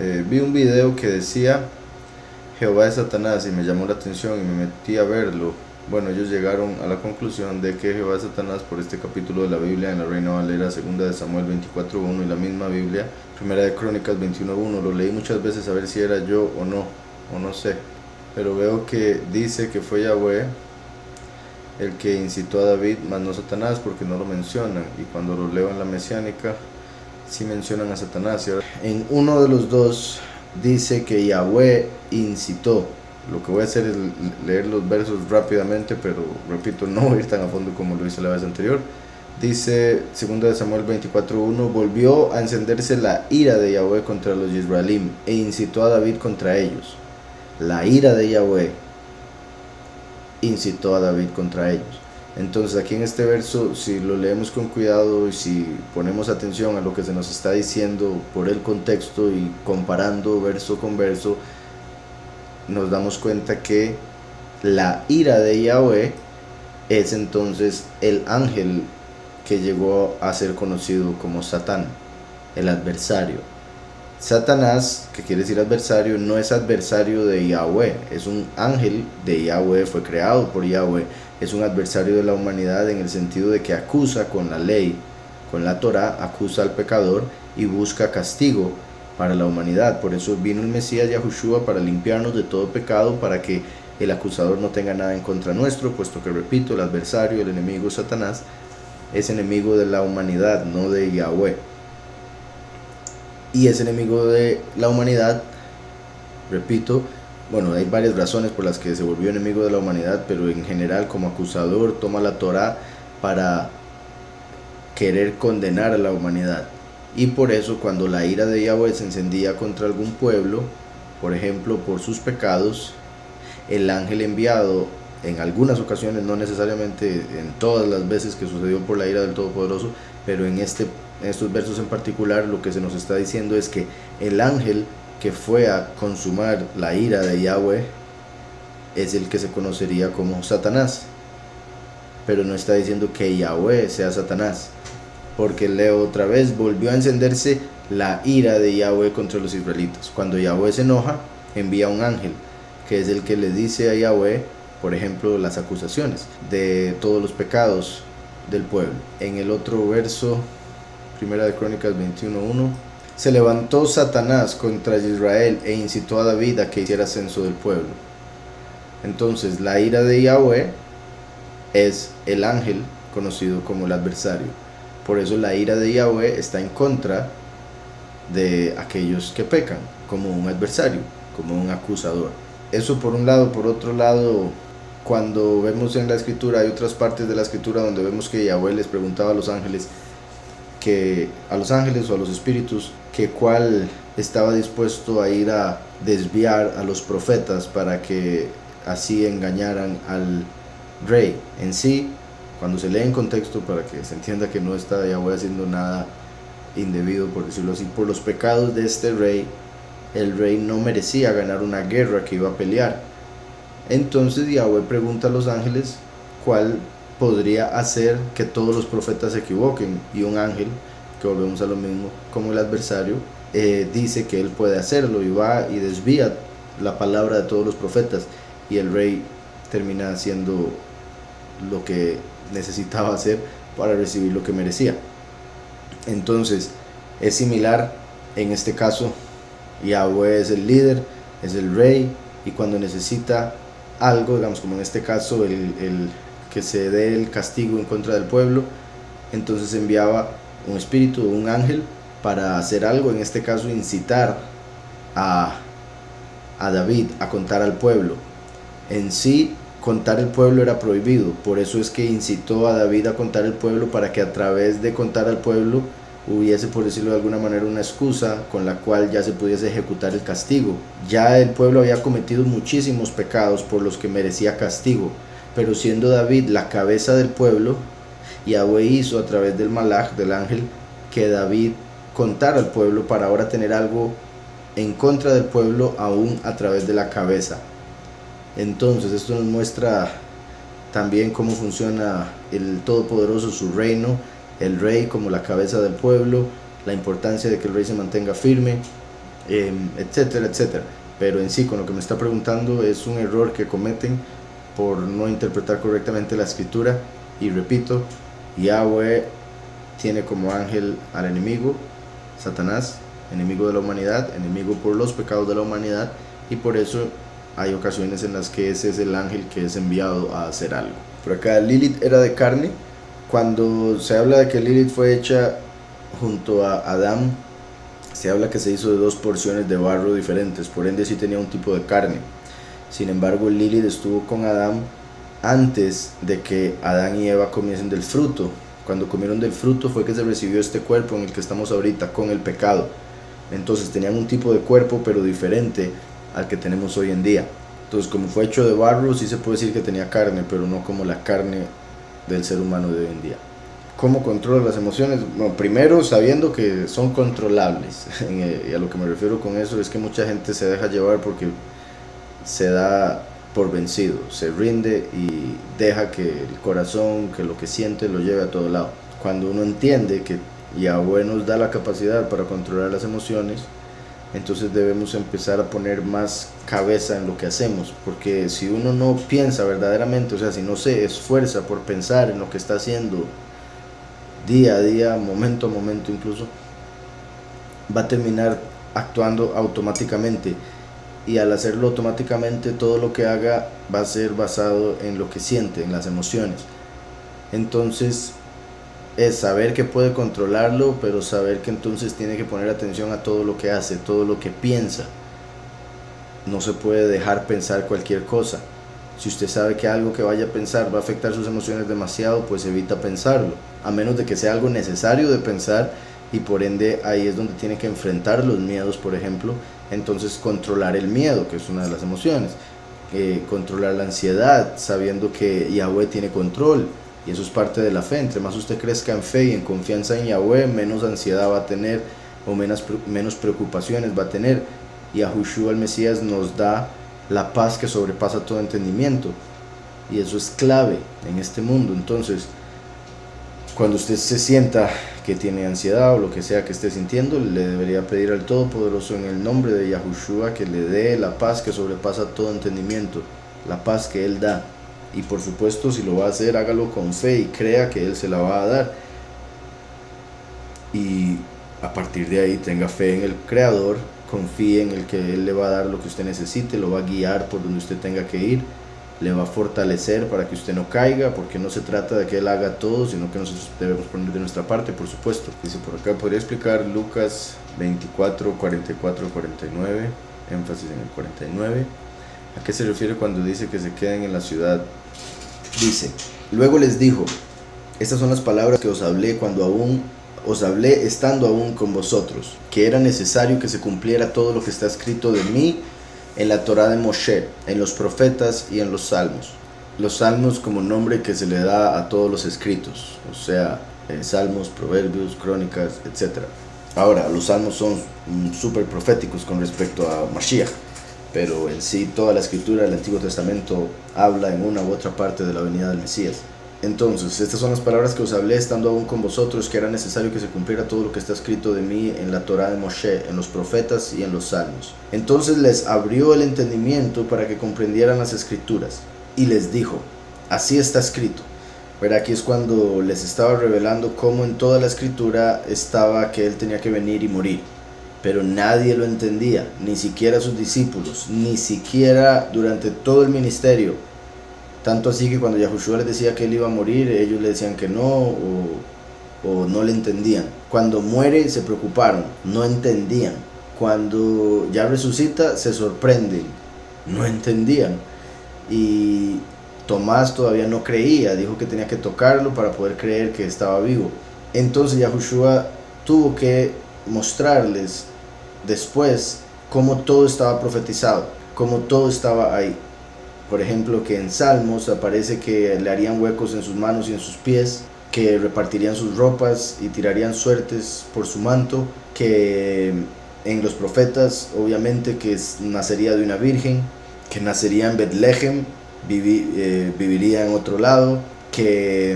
Vi un video que decía Jehová es Satanás y me llamó la atención y me metí a verlo. Bueno, ellos llegaron a la conclusión de que Jehová es Satanás por este capítulo de la Biblia en la Reina Valera, 2 de Samuel 24:1, y la misma Biblia, 1 de Crónicas 21:1. Lo leí muchas veces a ver si era yo o no sé. Pero veo que dice que fue Yahweh el que incitó a David, más no Satanás, porque no lo mencionan. Y cuando lo leo en la Mesiánica, sí mencionan a Satanás. Y ahora, en uno de los dos dice que Yahweh incitó. Lo que voy a hacer es leer los versos rápidamente, pero repito, no voy a ir tan a fondo como lo hice la vez anterior. Dice 2 de Samuel 24:1, volvió a encenderse la ira de Yahweh contra los Israelim e incitó a David contra ellos. La ira de Yahweh incitó a David contra ellos. Entonces aquí en este verso, si lo leemos con cuidado y si ponemos atención a lo que se nos está diciendo por el contexto y comparando verso con verso, nos damos cuenta que la ira de Yahweh es entonces el ángel que llegó a ser conocido como Satán, el adversario. Satanás, que quiere decir adversario, no es adversario de Yahweh, es un ángel de Yahweh, fue creado por Yahweh, es un adversario de la humanidad en el sentido de que acusa con la ley, con la Torah, acusa al pecador y busca castigo para la humanidad. Por eso vino el Mesías Yahushua, para limpiarnos de todo pecado, para que el acusador no tenga nada en contra nuestro, puesto que, repito, el adversario, el enemigo Satanás, es enemigo de la humanidad, no de Yahweh. Y es enemigo de la humanidad, repito, bueno, hay varias razones por las que se volvió enemigo de la humanidad, pero en general como acusador toma la Torah para querer condenar a la humanidad. Y por eso cuando la ira de Yahweh se encendía contra algún pueblo, por ejemplo por sus pecados, el ángel enviado en algunas ocasiones, no necesariamente en todas las veces que sucedió por la ira del Todopoderoso, pero en estos versos en particular lo que se nos está diciendo es que el ángel que fue a consumar la ira de Yahweh es el que se conocería como Satanás, pero no está diciendo que Yahweh sea Satanás, porque leo otra vez, volvió a encenderse la ira de Yahweh contra los israelitas. Cuando Yahweh se enoja, envía un ángel, que es el que le dice a Yahweh, por ejemplo, las acusaciones de todos los pecados del pueblo. En el otro verso, 1 de Crónicas 21:1, se levantó Satanás contra Israel e incitó a David a que hiciera censo del pueblo. Entonces, la ira de Yahweh es el ángel conocido como el adversario. Por eso la ira de Yahweh está en contra de aquellos que pecan, como un adversario, como un acusador. Eso por un lado. Por otro lado, cuando vemos en la escritura, hay otras partes de la escritura donde vemos que Yahweh les preguntaba a los ángeles o a los espíritus, que cuál estaba dispuesto a ir a desviar a los profetas para que así engañaran al rey. En sí, cuando se lee en contexto, para que se entienda que no está Yahweh haciendo nada indebido, por decirlo así, por los pecados de este rey, el rey no merecía ganar una guerra que iba a pelear. Entonces Yahweh pregunta a los ángeles cuál podría hacer que todos los profetas se equivoquen, y un ángel, que volvemos a lo mismo, como el adversario, dice que él puede hacerlo, y va y desvía la palabra de todos los profetas, y el rey termina haciendo lo que necesitaba hacer para recibir lo que merecía. Entonces es similar en este caso. Yahweh es el líder, es el rey, y cuando necesita algo, digamos como en este caso el que se dé el castigo en contra del pueblo, entonces enviaba un espíritu, un ángel, para hacer algo, en este caso incitar a David a contar al pueblo. En sí, contar el pueblo era prohibido, por eso es que incitó a David a contar el pueblo, para que a través de contar al pueblo hubiese, por decirlo de alguna manera, una excusa con la cual ya se pudiese ejecutar el castigo. Ya el pueblo había cometido muchísimos pecados por los que merecía castigo, pero siendo David la cabeza del pueblo, Yahweh hizo a través del malaj, del ángel, que David contara al pueblo para ahora tener algo en contra del pueblo aún a través de la cabeza. Entonces esto nos muestra también cómo funciona el Todopoderoso, su reino, el rey como la cabeza del pueblo, la importancia de que el rey se mantenga firme, etcétera, etcétera. Pero en sí, con lo que me está preguntando, es un error que cometen por no interpretar correctamente la escritura. Y repito, Yahweh tiene como ángel al enemigo, Satanás, enemigo de la humanidad, enemigo por los pecados de la humanidad, y por eso hay ocasiones en las que ese es el ángel que es enviado a hacer algo. Por acá, Lilith era de carne. Cuando se habla de que Lilith fue hecha junto a Adán, se habla que se hizo de dos porciones de barro diferentes, por ende sí tenía un tipo de carne. Sin embargo, Lilith estuvo con Adán antes de que Adán y Eva comiesen del fruto. Cuando comieron del fruto fue que se recibió este cuerpo en el que estamos ahorita, con el pecado. Entonces tenían un tipo de cuerpo, pero diferente al que tenemos hoy en día. Entonces, como fue hecho de barro, sí se puede decir que tenía carne, pero no como la carne del ser humano de hoy en día. ¿Cómo controla las emociones? Bueno, primero sabiendo que son controlables. Y a lo que me refiero con eso es que mucha gente se deja llevar porque se da por vencido, se rinde y deja que el corazón, que lo que siente lo lleve a todo lado. Cuando uno entiende que Yahweh nos da la capacidad para controlar las emociones, entonces debemos empezar a poner más cabeza en lo que hacemos, porque si uno no piensa verdaderamente, o sea, si no se esfuerza por pensar en lo que está haciendo día a día, momento a momento incluso, va a terminar actuando automáticamente, y al hacerlo automáticamente todo lo que haga va a ser basado en lo que siente, en las emociones. Entonces es saber que puede controlarlo, pero saber que entonces tiene que poner atención a todo lo que hace, todo lo que piensa. No se puede dejar pensar cualquier cosa. Si usted sabe que algo que vaya a pensar va a afectar sus emociones demasiado, pues evita pensarlo, a menos de que sea algo necesario de pensar, y por ende ahí es donde tiene que enfrentar los miedos, por ejemplo. Entonces controlar el miedo, que es una de las emociones, controlar la ansiedad, sabiendo que Yahweh tiene control, y eso es parte de la fe. Entre más usted crezca en fe y en confianza en Yahweh, menos ansiedad va a tener, o menos preocupaciones va a tener. Y Yahushua el Mesías nos da la paz que sobrepasa todo entendimiento, y eso es clave en este mundo. Entonces, cuando usted se sienta que tiene ansiedad o lo que sea que esté sintiendo, le debería pedir al Todopoderoso en el nombre de Yahushua que le dé la paz que sobrepasa todo entendimiento, la paz que Él da. Y por supuesto, si lo va a hacer, hágalo con fe y crea que Él se la va a dar. Y a partir de ahí tenga fe en el Creador, confíe en el que Él le va a dar lo que usted necesite, lo va a guiar por donde usted tenga que ir, le va a fortalecer para que usted no caiga, porque no se trata de que Él haga todo, sino que nosotros debemos poner de nuestra parte, por supuesto. Dice por acá, podría explicar Lucas 24, 44, 49, énfasis en el 49. ¿A qué se refiere cuando dice que se queden en la ciudad? Dice, luego les dijo, estas son las palabras que os hablé os hablé estando aún con vosotros, que era necesario que se cumpliera todo lo que está escrito de mí en la Torá de Moshe, en los profetas y en los salmos. Los salmos como nombre que se le da a todos los escritos, o sea, salmos, proverbios, crónicas, etc. Ahora, los salmos son súper proféticos con respecto a Mashiach, pero en sí toda la escritura del Antiguo Testamento habla en una u otra parte de la venida del Mesías. Entonces, estas son las palabras que os hablé estando aún con vosotros, que era necesario que se cumpliera todo lo que está escrito de mí en la Torá de Moshe, en los profetas y en los salmos. Entonces les abrió el entendimiento para que comprendieran las escrituras, y les dijo, así está escrito. Pero aquí es cuando les estaba revelando cómo en toda la escritura estaba que Él tenía que venir y morir. Pero nadie lo entendía, ni siquiera sus discípulos, ni siquiera durante todo el ministerio. Tanto así que cuando Yahushua les decía que Él iba a morir, ellos le decían que no, o no le entendían. Cuando muere se preocuparon, no entendían. Cuando ya resucita se sorprenden, no entendían. Y Tomás todavía no creía, dijo que tenía que tocarlo para poder creer que estaba vivo. Entonces Yahushua tuvo que mostrarles después cómo todo estaba profetizado, cómo todo estaba ahí. Por ejemplo, que en Salmos aparece que le harían huecos en sus manos y en sus pies, que repartirían sus ropas y tirarían suertes por su manto, que en los profetas obviamente que nacería de una virgen, que nacería en Betlehem, viviría en otro lado, que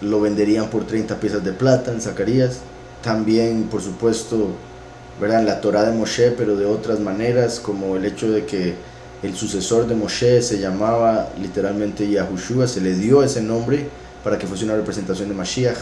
lo venderían por 30 piezas de plata en Zacarías. También, por supuesto, ¿verdad? En la Torá de Moshe, pero de otras maneras, como el hecho de que el sucesor de Moshe se llamaba literalmente Yahushua, se le dio ese nombre para que fuese una representación de Mashiach.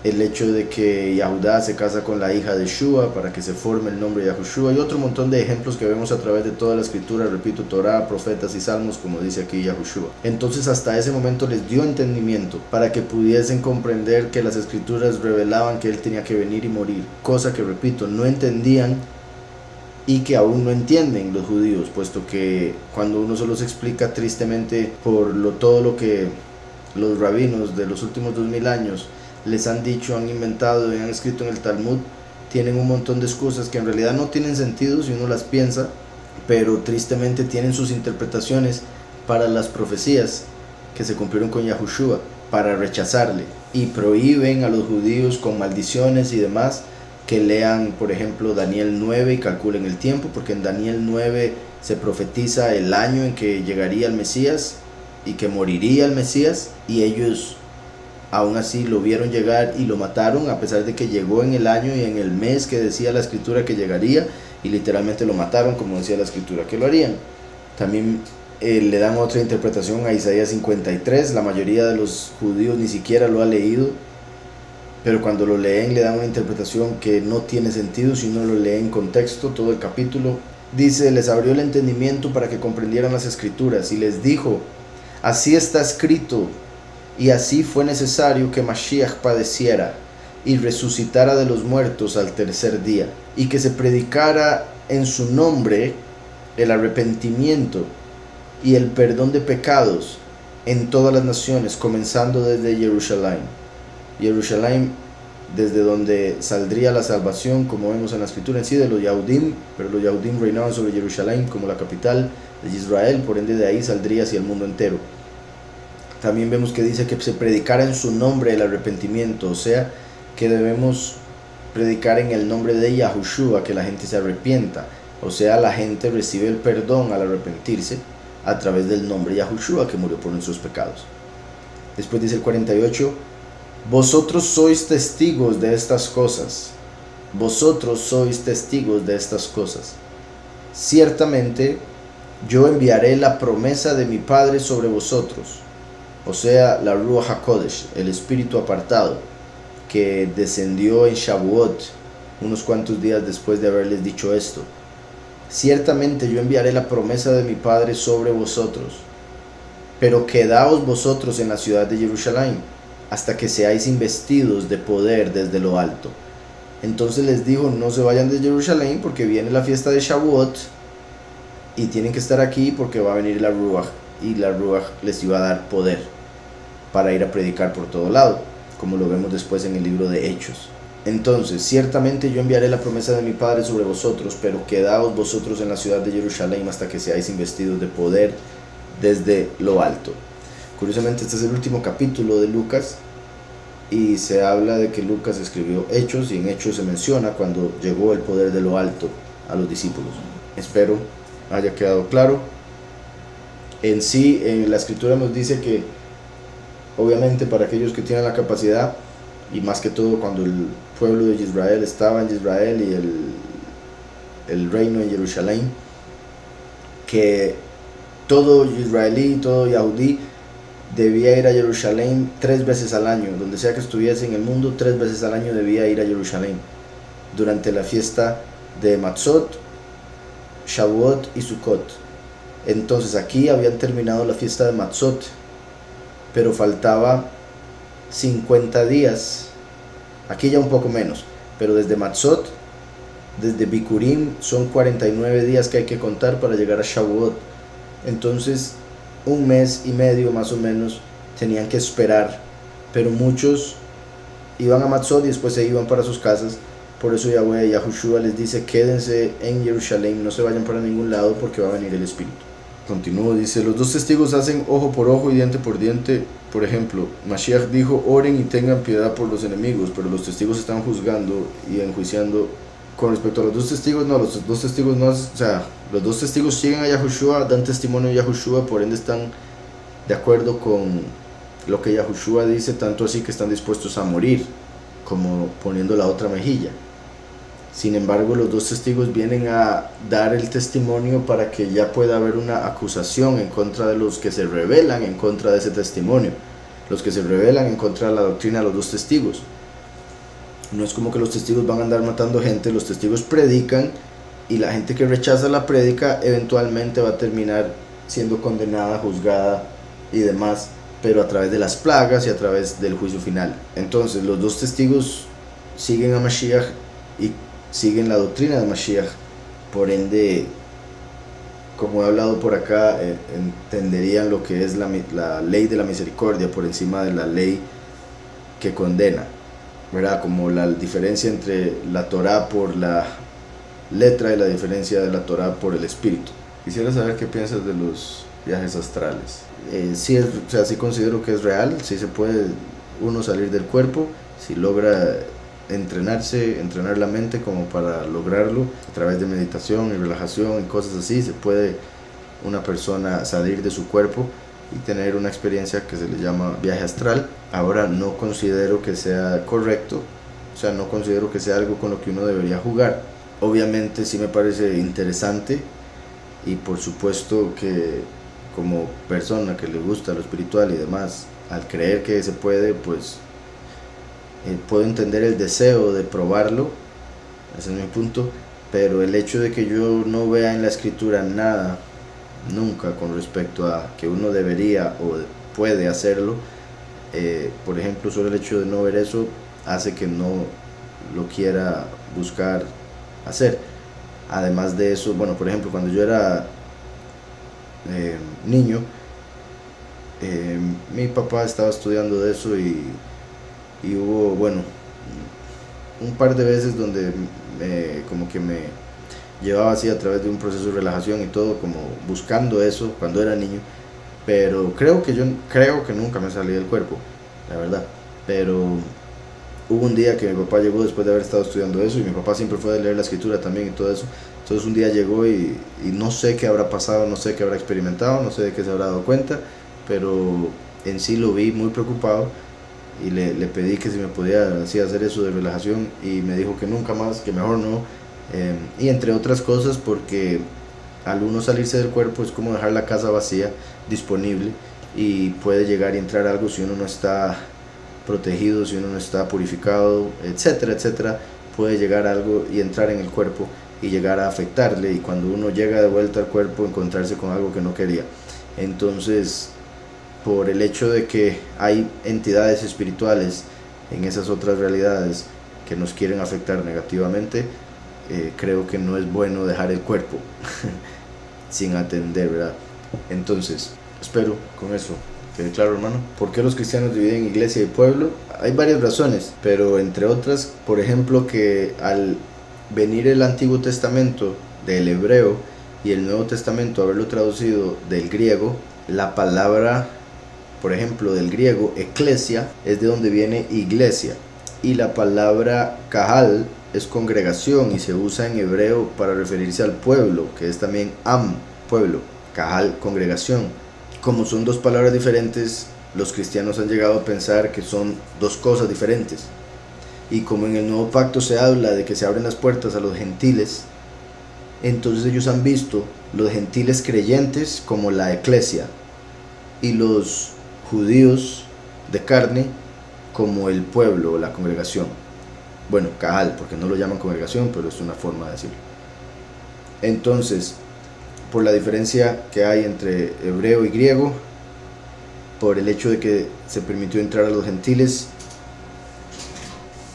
El hecho de que Yahudá se casa con la hija de Shua para que se forme el nombre de Yahushua, y otro montón de ejemplos que vemos a través de toda la escritura, repito, Torá, profetas y salmos, como dice aquí Yahushua. Entonces hasta ese momento les dio entendimiento para que pudiesen comprender que las escrituras revelaban que él tenía que venir y morir, cosa que, repito, no entendían y que aún no entienden los judíos, puesto que cuando uno se los explica tristemente por todo lo que los rabinos de los últimos 2000 años les han dicho, han inventado y han escrito en el Talmud, tienen un montón de excusas que en realidad no tienen sentido si uno las piensa, pero tristemente tienen sus interpretaciones para las profecías que se cumplieron con Yahushua, para rechazarle, y prohíben a los judíos con maldiciones y demás que lean, por ejemplo, Daniel 9 y calculen el tiempo, porque en Daniel 9 se profetiza el año en que llegaría el Mesías y que moriría el Mesías, y ellos aún así lo vieron llegar y lo mataron, a pesar de que llegó en el año y en el mes que decía la escritura que llegaría, y literalmente lo mataron como decía la escritura que lo harían. También le dan otra interpretación a Isaías 53, la mayoría de los judíos ni siquiera lo ha leído, pero cuando lo leen le dan una interpretación que no tiene sentido si uno lo lee en contexto, todo el capítulo. Dice, les abrió el entendimiento para que comprendieran las escrituras y les dijo, así está escrito, y así fue necesario que Mashiach padeciera y resucitara de los muertos al tercer día, y que se predicara en su nombre el arrepentimiento y el perdón de pecados en todas las naciones, comenzando desde Jerusalén. Jerusalén, desde donde saldría la salvación, como vemos en la escritura en sí, de los Yahudim, pero los Yahudim reinaban sobre Jerusalén como la capital de Israel, por ende de ahí saldría hacia el mundo entero. También vemos que dice que se predicara en su nombre el arrepentimiento, o sea, que debemos predicar en el nombre de Yahushua, que la gente se arrepienta, o sea, la gente recibe el perdón al arrepentirse a través del nombre Yahushua, que murió por nuestros pecados. Después dice el 48, vosotros sois testigos de estas cosas, vosotros sois testigos de estas cosas. Ciertamente yo enviaré la promesa de mi Padre sobre vosotros, o sea, la Ruach HaKodesh, el Espíritu apartado, que descendió en Shavuot, unos cuantos días después de haberles dicho esto. Ciertamente yo enviaré la promesa de mi Padre sobre vosotros, pero quedaos vosotros en la ciudad de Jerusalén, hasta que seáis investidos de poder desde lo alto. Entonces les dijo, no se vayan de Jerusalén, porque viene la fiesta de Shavuot, y tienen que estar aquí porque va a venir la Ruach, y la Ruach les iba a dar poder para ir a predicar por todo lado, como lo vemos después en el libro de Hechos. Entonces, ciertamente yo enviaré la promesa de mi Padre sobre vosotros, pero quedaos vosotros en la ciudad de Jerusalén hasta que seáis investidos de poder desde lo alto. Curiosamente, este es el último capítulo de Lucas, y se habla de que Lucas escribió Hechos, y en Hechos se menciona cuando llegó el poder de lo alto a los discípulos. Espero haya quedado claro. En sí, la escritura nos dice que obviamente para aquellos que tienen la capacidad, y más que todo cuando el pueblo de Israel estaba en Israel y el reino en Jerusalén, que todo israelí, todo yahudí debía ir a Jerusalén 3 veces al año, donde sea que estuviese en el mundo, 3 veces al año debía ir a Jerusalén, durante la fiesta de Matzot, Shavuot y Sukkot. Entonces aquí habían terminado la fiesta de Matzot, pero faltaba 50 días, aquí ya un poco menos, pero desde Matzot, desde Bikurim, son 49 días que hay que contar para llegar a Shavuot. Entonces 1 mes y medio más o menos tenían que esperar, pero muchos iban a Matzot y después se iban para sus casas. Por eso Yahweh, Yahushua les dice, quédense en Jerusalén, no se vayan para ningún lado porque va a venir el Espíritu. Continúo, dice, los 2 testigos hacen ojo por ojo y diente por diente. Por ejemplo, Mashiach dijo, oren y tengan piedad por los enemigos, pero los testigos están juzgando y enjuiciando. Con respecto a los 2 testigos, no, los 2 testigos no, o sea, los 2 testigos siguen a Yahushua, dan testimonio de Yahushua, por ende están de acuerdo con lo que Yahushua dice, tanto así que están dispuestos a morir, como poniendo la otra mejilla. Sin embargo, los dos testigos vienen a dar el testimonio para que ya pueda haber una acusación en contra de los que se rebelan en contra de ese testimonio, los que se rebelan en contra de la doctrina de los dos testigos. No es como que los testigos van a andar matando gente, los testigos predican y la gente que rechaza la prédica eventualmente va a terminar siendo condenada, juzgada y demás, pero a través de las plagas y a través del juicio final. Entonces los dos testigos siguen a Mashiach y siguen la doctrina de Mashiach, por ende, como he hablado por acá, entenderían lo que es la ley de la misericordia por encima de la ley que condena, ¿verdad? Como la diferencia entre la Torá por la letra y la diferencia de la Torá por el espíritu. Quisiera saber qué piensas de los viajes astrales. Sí, sí considero que es real, sí se puede uno salir del cuerpo, si logra entrenar la mente como para lograrlo a través de meditación y relajación y cosas así. Se puede una persona salir de su cuerpo y tener una experiencia que se le llama viaje astral. Ahora, no considero que sea correcto, o sea, no considero que sea algo con lo que uno debería jugar. Obviamente sí me parece interesante y por supuesto que como persona que le gusta lo espiritual y demás, al creer que se puede, pues puedo entender el deseo de probarlo, ese es mi punto, pero el hecho de que yo no vea en la escritura nada, nunca, con respecto a que uno debería o puede hacerlo, por ejemplo, solo el hecho de no ver eso hace que no lo quiera buscar hacer. Además de eso, bueno, por ejemplo, cuando yo era niño, mi papá estaba estudiando de eso y hubo, bueno, un par de veces donde como que me llevaba así a través de un proceso de relajación y todo, como buscando eso cuando era niño, pero creo que nunca me salí del cuerpo, la verdad. Pero hubo un día que mi papá llegó después de haber estado estudiando eso, y mi papá siempre fue de leer la escritura también y todo eso. Entonces un día llegó y no sé qué habrá pasado, no sé qué habrá experimentado, no sé de qué se habrá dado cuenta, pero en sí lo vi muy preocupado y le pedí que si me podía así hacer eso de relajación, y me dijo que nunca más, que mejor no, y entre otras cosas porque al uno salirse del cuerpo es como dejar la casa vacía, disponible, y puede llegar y entrar algo si uno no está protegido, si uno no está purificado, etcétera, etcétera. Puede llegar algo y entrar en el cuerpo y llegar a afectarle, y cuando uno llega de vuelta al cuerpo encontrarse con algo que no quería. Entonces, por el hecho de que hay entidades espirituales en esas otras realidades que nos quieren afectar negativamente, creo que no es bueno dejar el cuerpo sin atender, ¿verdad? Entonces, espero con eso quede claro, hermano. ¿Por qué los cristianos dividen iglesia y pueblo? Hay varias razones, pero entre otras, por ejemplo, que al venir el Antiguo Testamento del hebreo y el Nuevo Testamento haberlo traducido del griego, la palabra, por ejemplo, del griego eclesia es de donde viene iglesia, y la palabra kahal es congregación y se usa en hebreo para referirse al pueblo, que es también am, pueblo, kahal, congregación. Como son dos palabras diferentes, los cristianos han llegado a pensar que son dos cosas diferentes. Y como en el Nuevo Pacto se habla de que se abren las puertas a los gentiles, entonces ellos han visto los gentiles creyentes como la eclesia y los judíos de carne como el pueblo o la congregación. Bueno, kahal, porque no lo llaman congregación, pero es una forma de decirlo. Entonces, por la diferencia que hay entre hebreo y griego, por el hecho de que se permitió entrar a los gentiles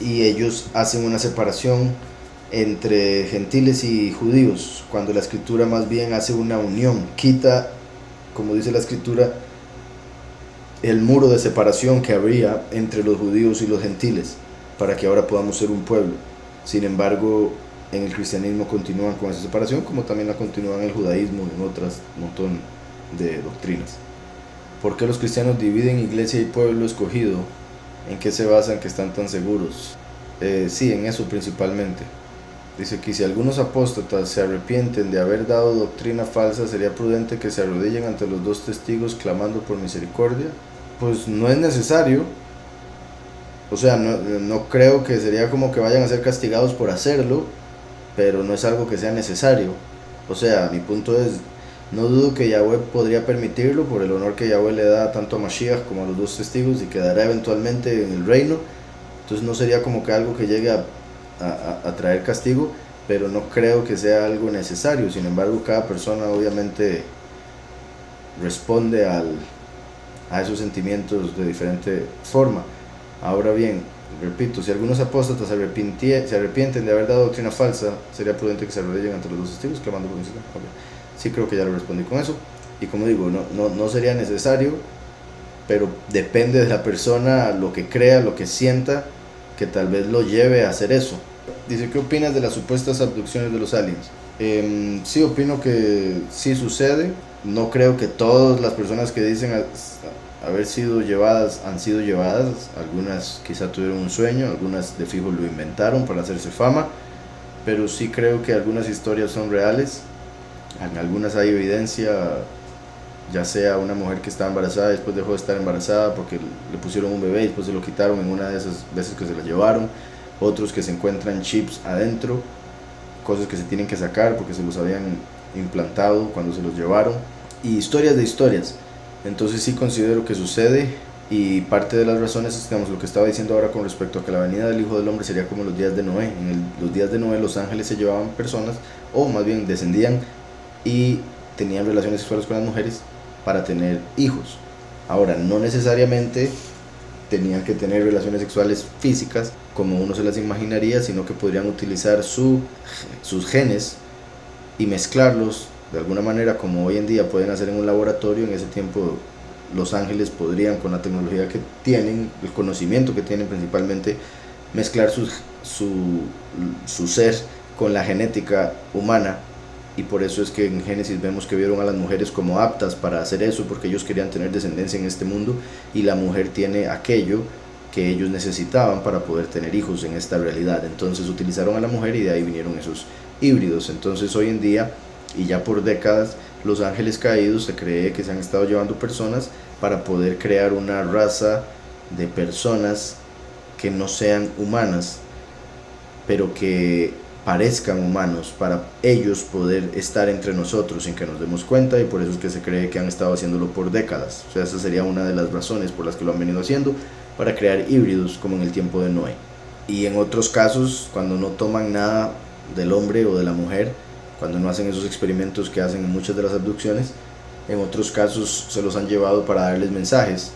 y ellos hacen una separación entre gentiles y judíos, cuando la escritura más bien hace una unión, quita, como dice la escritura, el muro de separación que habría entre los judíos y los gentiles, para que ahora podamos ser un pueblo. Sin embargo, en el cristianismo continúan con esa separación, como también la continúan en el judaísmo y en otras montón de doctrinas. ¿Por qué los cristianos dividen iglesia y pueblo escogido? ¿En qué se basan que están tan seguros? Sí, en eso principalmente. Dice que si algunos apóstatas se arrepienten de haber dado doctrina falsa, ¿sería prudente que se arrodillen ante los dos testigos clamando por misericordia? Pues no es necesario. O sea, no creo que sería como que vayan a ser castigados por hacerlo, pero no es algo que sea necesario. O sea, mi punto es, no dudo que Yahweh podría permitirlo por el honor que Yahweh le da tanto a Mashiach como a los dos testigos y quedará eventualmente en el reino. Entonces no sería como que algo que llegue a traer castigo, pero no creo que sea algo necesario. Sin embargo, cada persona obviamente responde a esos sentimientos de diferente forma. Ahora bien, repito, si algunos apóstatas se arrepienten de haber dado doctrina falsa, sería prudente que se arrodillen ante los dos testigos clamando por misericordia. Okay. Sí, creo que ya lo respondí con eso. Y como digo, no sería necesario, pero depende de la persona, lo que crea, lo que sienta, que tal vez lo lleve a hacer eso. Dice, ¿qué opinas de las supuestas abducciones de los aliens? Sí, opino que sí sucede. No creo que todas las personas que dicen haber sido llevadas han sido llevadas. Algunas quizá tuvieron un sueño, algunas de fijo lo inventaron para hacerse fama, pero sí creo que algunas historias son reales. En algunas hay evidencia, ya sea una mujer que estaba embarazada, después dejó de estar embarazada porque le pusieron un bebé y después se lo quitaron en una de esas veces que se la llevaron. Otros que se encuentran chips adentro, cosas que se tienen que sacar porque se los habían implantado cuando se los llevaron, y historias de historias. Entonces sí considero que sucede, y parte de las razones es, digamos, lo que estaba diciendo ahora con respecto a que la venida del Hijo del Hombre sería como los días de Noé. Los días de Noé los ángeles se llevaban personas, o más bien descendían y tenían relaciones sexuales con las mujeres para tener hijos. Ahora, no necesariamente tenían que tener relaciones sexuales físicas como uno se las imaginaría, sino que podrían utilizar sus genes y mezclarlos de alguna manera, como hoy en día pueden hacer en un laboratorio. En ese tiempo los ángeles podrían, con la tecnología que tienen, el conocimiento que tienen principalmente, mezclar su ser con la genética humana. Y por eso es que en Génesis vemos que vieron a las mujeres como aptas para hacer eso, porque ellos querían tener descendencia en este mundo, y la mujer tiene aquello que ellos necesitaban para poder tener hijos en esta realidad. Entonces utilizaron a la mujer y de ahí vinieron esos híbridos. Entonces hoy en día, y ya por décadas, los ángeles caídos se cree que se han estado llevando personas para poder crear una raza de personas que no sean humanas, pero que parezcan humanos, para ellos poder estar entre nosotros sin que nos demos cuenta, y por eso es que se cree que han estado haciéndolo por décadas. O sea, esa sería una de las razones por las que lo han venido haciendo, para crear híbridos como en el tiempo de Noé. Y en otros casos, cuando no toman nada del hombre o de la mujer, cuando no hacen esos experimentos que hacen en muchas de las abducciones, en otros casos se los han llevado para darles mensajes,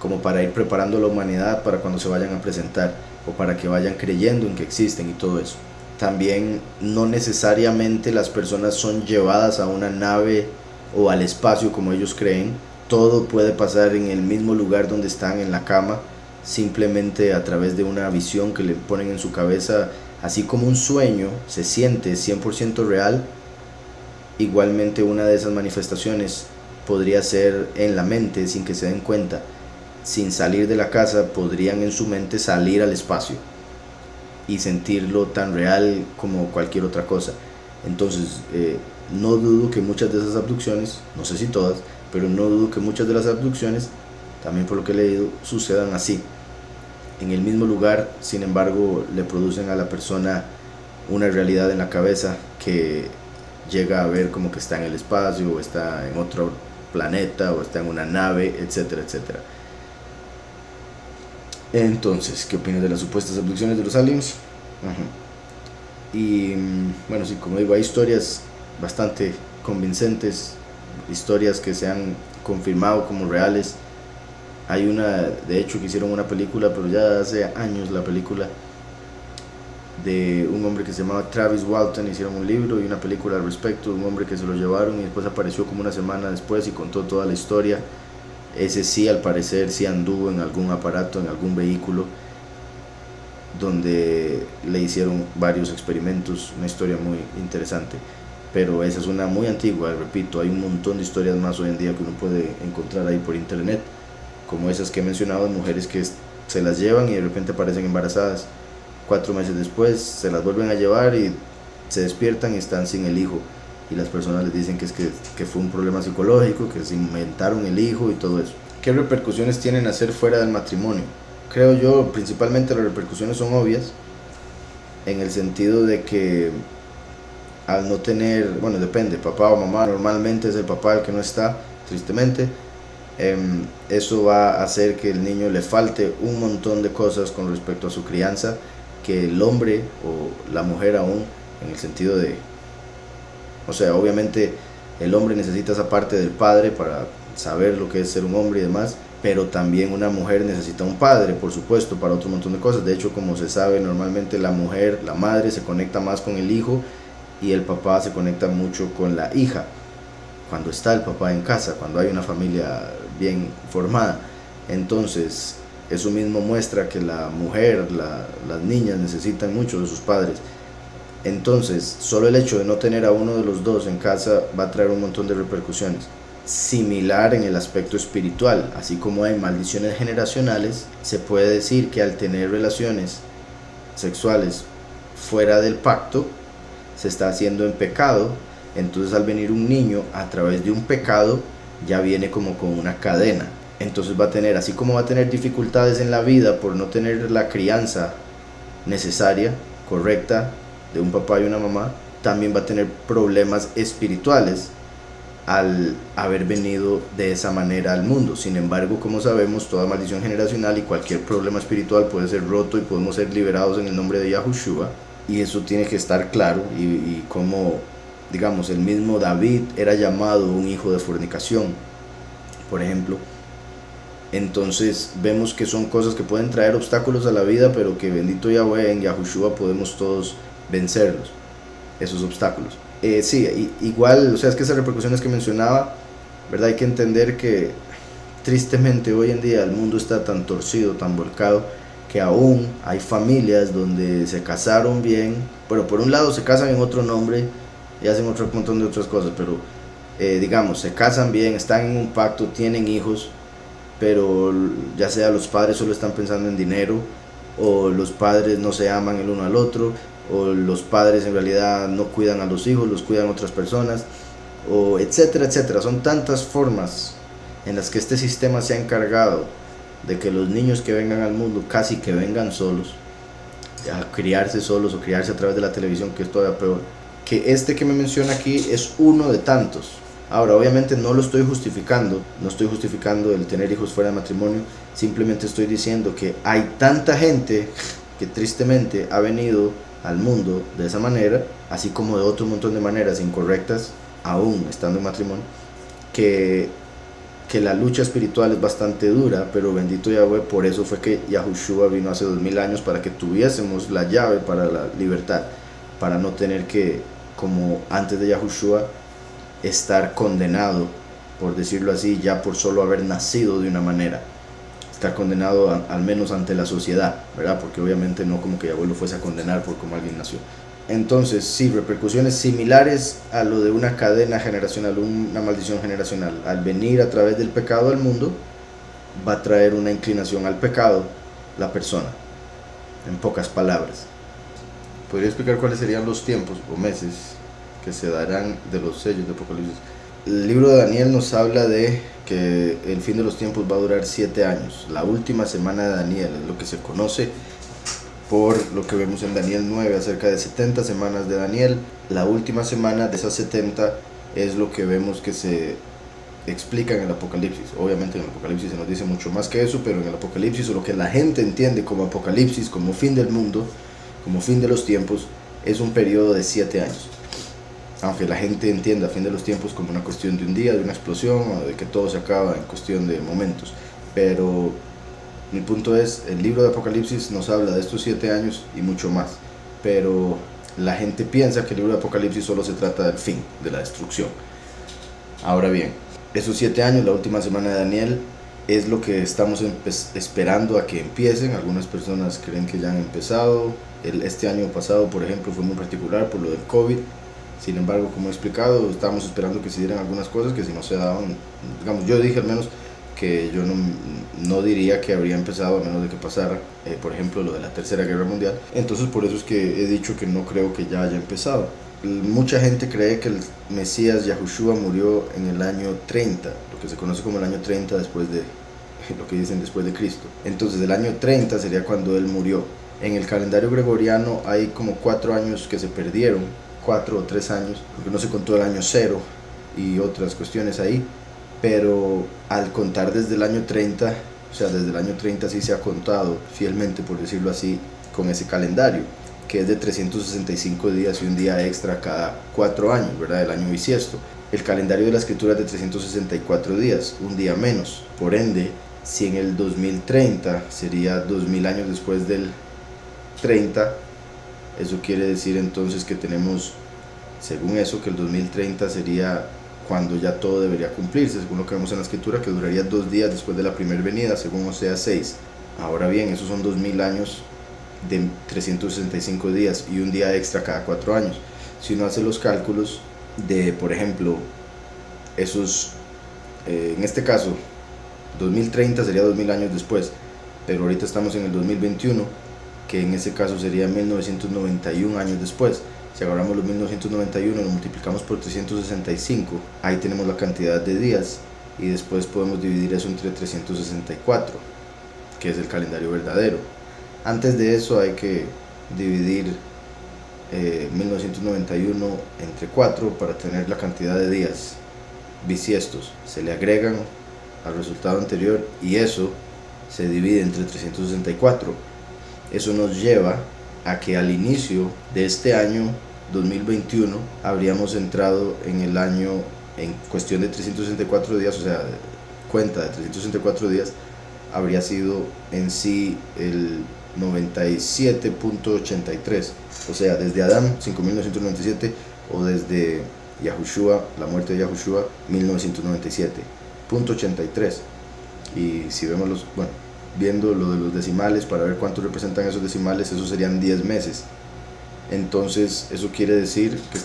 como para ir preparando a la humanidad para cuando se vayan a presentar, o para que vayan creyendo en que existen y todo eso. También no necesariamente las personas son llevadas a una nave o al espacio como ellos creen. Todo puede pasar en el mismo lugar donde están, en la cama, simplemente a través de una visión que le ponen en su cabeza. Así como un sueño se siente 100% real, igualmente una de esas manifestaciones podría ser en la mente sin que se den cuenta. Sin salir de la casa, podrían en su mente salir al espacio y sentirlo tan real como cualquier otra cosa. Entonces, no dudo que muchas de esas abducciones, no sé si todas, pero no dudo que muchas de las abducciones, también por lo que he leído, sucedan así, en el mismo lugar. Sin embargo, le producen a la persona una realidad en la cabeza que llega a ver como que está en el espacio, o está en otro planeta, o está en una nave, etcétera, etcétera. Entonces, ¿qué opinas de las supuestas abducciones de los aliens? Y bueno, sí, como digo, hay historias bastante convincentes, historias que se han confirmado como reales. Hay una, de hecho, que hicieron una película, pero ya hace años, la película de un hombre que se llamaba Travis Walton. Hicieron un libro y una película al respecto, de un hombre que se lo llevaron y después apareció como una semana después y contó toda la historia. Ese sí, al parecer, sí anduvo en algún aparato, en algún vehículo, donde le hicieron varios experimentos. Una historia muy interesante, pero esa es una muy antigua. Repito, hay un montón de historias más hoy en día que uno puede encontrar ahí por internet, como esas que he mencionado, de mujeres que se las llevan y de repente aparecen embarazadas. 4 meses después se las vuelven a llevar y se despiertan y están sin el hijo, y las personas les dicen que fue un problema psicológico, que se inventaron el hijo y todo eso. ¿Qué repercusiones tienen hacer fuera del matrimonio? Creo yo, principalmente las repercusiones son obvias, en el sentido de que al no tener, bueno, depende, papá o mamá, normalmente es el papá el que no está, tristemente, eso va a hacer que el niño le falte un montón de cosas con respecto a su crianza, que el hombre o la mujer aún, en el sentido de, o sea, obviamente el hombre necesita esa parte del padre para saber lo que es ser un hombre y demás, pero también una mujer necesita un padre, por supuesto, para otro montón de cosas. De hecho, como se sabe, normalmente la mujer, la madre, se conecta más con el hijo y el papá se conecta mucho con la hija, cuando está el papá en casa, cuando hay una familia bien formada. Entonces, eso mismo muestra que la mujer, las niñas necesitan mucho de sus padres. Entonces, solo el hecho de no tener a uno de los dos en casa va a traer un montón de repercusiones. Similar en el aspecto espiritual, así como hay maldiciones generacionales, se puede decir que al tener relaciones sexuales fuera del pacto, se está haciendo en pecado. Entonces al venir un niño a través de un pecado, ya viene como con una cadena. Entonces va a tener, así como va a tener dificultades en la vida por no tener la crianza necesaria, correcta, de un papá y una mamá, también va a tener problemas espirituales al haber venido de esa manera al mundo. Sin embargo, como sabemos, toda maldición generacional y cualquier problema espiritual puede ser roto y podemos ser liberados en el nombre de Yahushua, y eso tiene que estar claro. Y como, digamos, el mismo David era llamado un hijo de fornicación, por ejemplo. Entonces vemos que son cosas que pueden traer obstáculos a la vida, pero que bendito Yahweh, en Yahushua podemos todos vencerlos, esos obstáculos. Sí, igual, o sea, es que esas repercusiones que mencionaba, ¿verdad? Hay que entender que tristemente hoy en día el mundo está tan torcido, tan volcado, que aún hay familias donde se casaron bien, bueno, por un lado se casan en otro nombre y hacen otro montón de otras cosas, pero digamos, se casan bien, están en un pacto, tienen hijos, pero ya sea los padres solo están pensando en dinero, o los padres no se aman el uno al otro, o los padres en realidad no cuidan a los hijos, los cuidan otras personas, o etcétera, etcétera. Son tantas formas en las que este sistema se ha encargado de que los niños que vengan al mundo casi que vengan solos, a criarse solos o criarse a través de la televisión, que es todavía peor. Que este que me menciona aquí es uno de tantos. Ahora, obviamente no lo estoy justificando, no estoy justificando el tener hijos fuera de matrimonio, simplemente estoy diciendo que hay tanta gente que tristemente ha venido al mundo de esa manera, así como de otro montón de maneras incorrectas, aún estando en matrimonio, que la lucha espiritual es bastante dura, pero bendito Yahweh, por eso fue que Yahushua vino hace 2000 años, para que tuviésemos la llave para la libertad, para no tener que, como antes de Yahushua, estar condenado, por decirlo así, ya por solo haber nacido de una manera, estar condenado al menos ante la sociedad, ¿verdad? Porque obviamente no como que Yahweh lo fuese a condenar por cómo alguien nació. Entonces, sí, repercusiones similares a lo de una cadena generacional, una maldición generacional. Al venir a través del pecado al mundo, va a traer una inclinación al pecado la persona, en pocas palabras. ¿Podría explicar cuáles serían los tiempos o meses que se darán de los sellos de Apocalipsis? El libro de Daniel nos habla de que el fin de los tiempos va a durar 7 años. La última semana de Daniel es lo que se conoce por lo que vemos en Daniel 9, acerca de 70 semanas de Daniel. La última semana de esas 70 es lo que vemos que se explica en el Apocalipsis. Obviamente en el Apocalipsis se nos dice mucho más que eso, pero en el Apocalipsis, o lo que la gente entiende como Apocalipsis, como fin del mundo, como fin de los tiempos, es un periodo de 7 años. Aunque la gente entienda fin de los tiempos como una cuestión de un día, de una explosión, o de que todo se acaba en cuestión de momentos. Pero mi punto es, el libro de Apocalipsis nos habla de estos 7 años y mucho más. Pero la gente piensa que el libro de Apocalipsis solo se trata del fin, de la destrucción. Ahora bien, esos 7 años, la última semana de Daniel, es lo que estamos esperando a que empiecen. Algunas personas creen que ya han empezado. Este año pasado, por ejemplo, fue muy particular por lo del COVID. Sin embargo, como he explicado, estábamos esperando que se dieran algunas cosas que si no se daban, digamos, yo dije al menos que yo no diría que habría empezado a menos de que pasara, por ejemplo, lo de la Tercera Guerra Mundial. Entonces por eso es que he dicho que no creo que ya haya empezado. Mucha gente cree que el Mesías Yahushua murió en el año 30, lo que se conoce como el año 30 después de, lo que dicen después de Cristo. Entonces el año 30 sería cuando él murió. En el calendario gregoriano hay como 4 años que se perdieron, 4 o 3 años, porque no se contó el año 0 y otras cuestiones ahí, pero al contar desde el año 30, o sea, desde el año 30 sí se ha contado fielmente, por decirlo así, con ese calendario, que es de 365 días y un día extra cada 4 años, ¿verdad? El año bisiesto. El calendario de la escritura es de 364 días, un día menos. Por ende, si en el 2030 sería 2000 años después del 30, eso quiere decir entonces que tenemos, según eso, que el 2030 sería cuando ya todo debería cumplirse, según lo que vemos en la escritura, que duraría 2 días después de la primera venida, según Oseas 6. Ahora bien, esos son 2000 años de 365 días y un día extra cada 4 años. Si uno hace los cálculos de, por ejemplo, esos, en este caso, 2030 sería 2000 años después, pero ahorita estamos en el 2021, que en ese caso sería 1991 años después. Si agarramos los 1991 y lo multiplicamos por 365, ahí tenemos la cantidad de días y después podemos dividir eso entre 364, que es el calendario verdadero. Antes de eso hay que dividir 1991 entre 4 para tener la cantidad de días bisiestos. Se le agregan al resultado anterior y eso se divide entre 364. Eso nos lleva a que al inicio de este año 2021 habríamos entrado en el año en cuestión de 364 días, o sea, cuenta de 364 días, habría sido en sí el 97.83, o sea, desde Adán 5997 o desde Yahushua, la muerte de Yahushua, 1997.83. Y si vemos viendo lo de los decimales para ver cuánto representan esos decimales, esos serían 10 meses. Entonces eso quiere decir que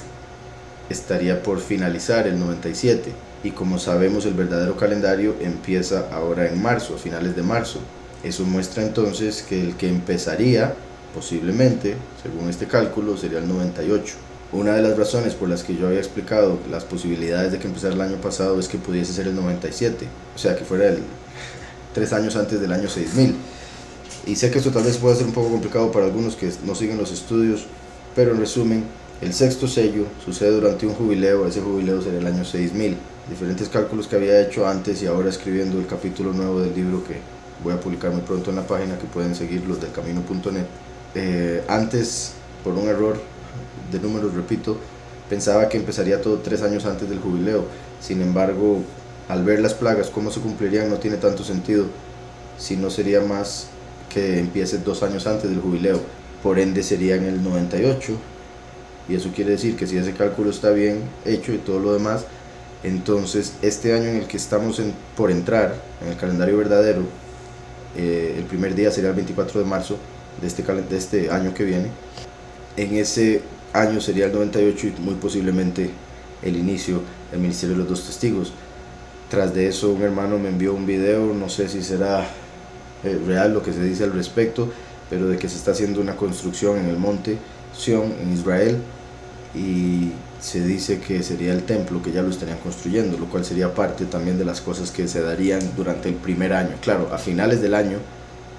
estaría por finalizar el 97, y como sabemos el verdadero calendario empieza ahora en marzo, a finales de marzo. Eso muestra entonces que el que empezaría posiblemente, según este cálculo, sería el 98. Una de las razones por las que yo había explicado las posibilidades de que empezara el año pasado es que pudiese ser el 97, o sea que fuera 3 años antes del año 6000. Y sé que esto tal vez pueda ser un poco complicado para algunos que no siguen los estudios, pero en resumen, el sexto sello sucede durante un jubileo. Ese jubileo será el año 6000. Diferentes cálculos que había hecho antes y ahora escribiendo el capítulo nuevo del libro que voy a publicar muy pronto en la página, que pueden seguir los del camino.net. Antes, por un error de números, repito, pensaba que empezaría todo 3 años antes del jubileo. Sin embargo, al ver las plagas, cómo se cumplirían, no tiene tanto sentido, sino sería más que empiece 2 años antes del jubileo. Por ende sería en el 98, y eso quiere decir que si ese cálculo está bien hecho y todo lo demás, entonces este año en el que estamos por entrar en el calendario verdadero, el primer día sería el 24 de marzo de este año que viene. En ese año sería el 98 y muy posiblemente el inicio del ministerio de los 2 testigos. Tras de eso, un hermano me envió un video, no sé si será real lo que se dice al respecto, pero de que se está haciendo una construcción en el monte Sión en Israel, y se dice que sería el templo, que ya lo estarían construyendo, lo cual sería parte también de las cosas que se darían durante el primer año, claro, a finales del año,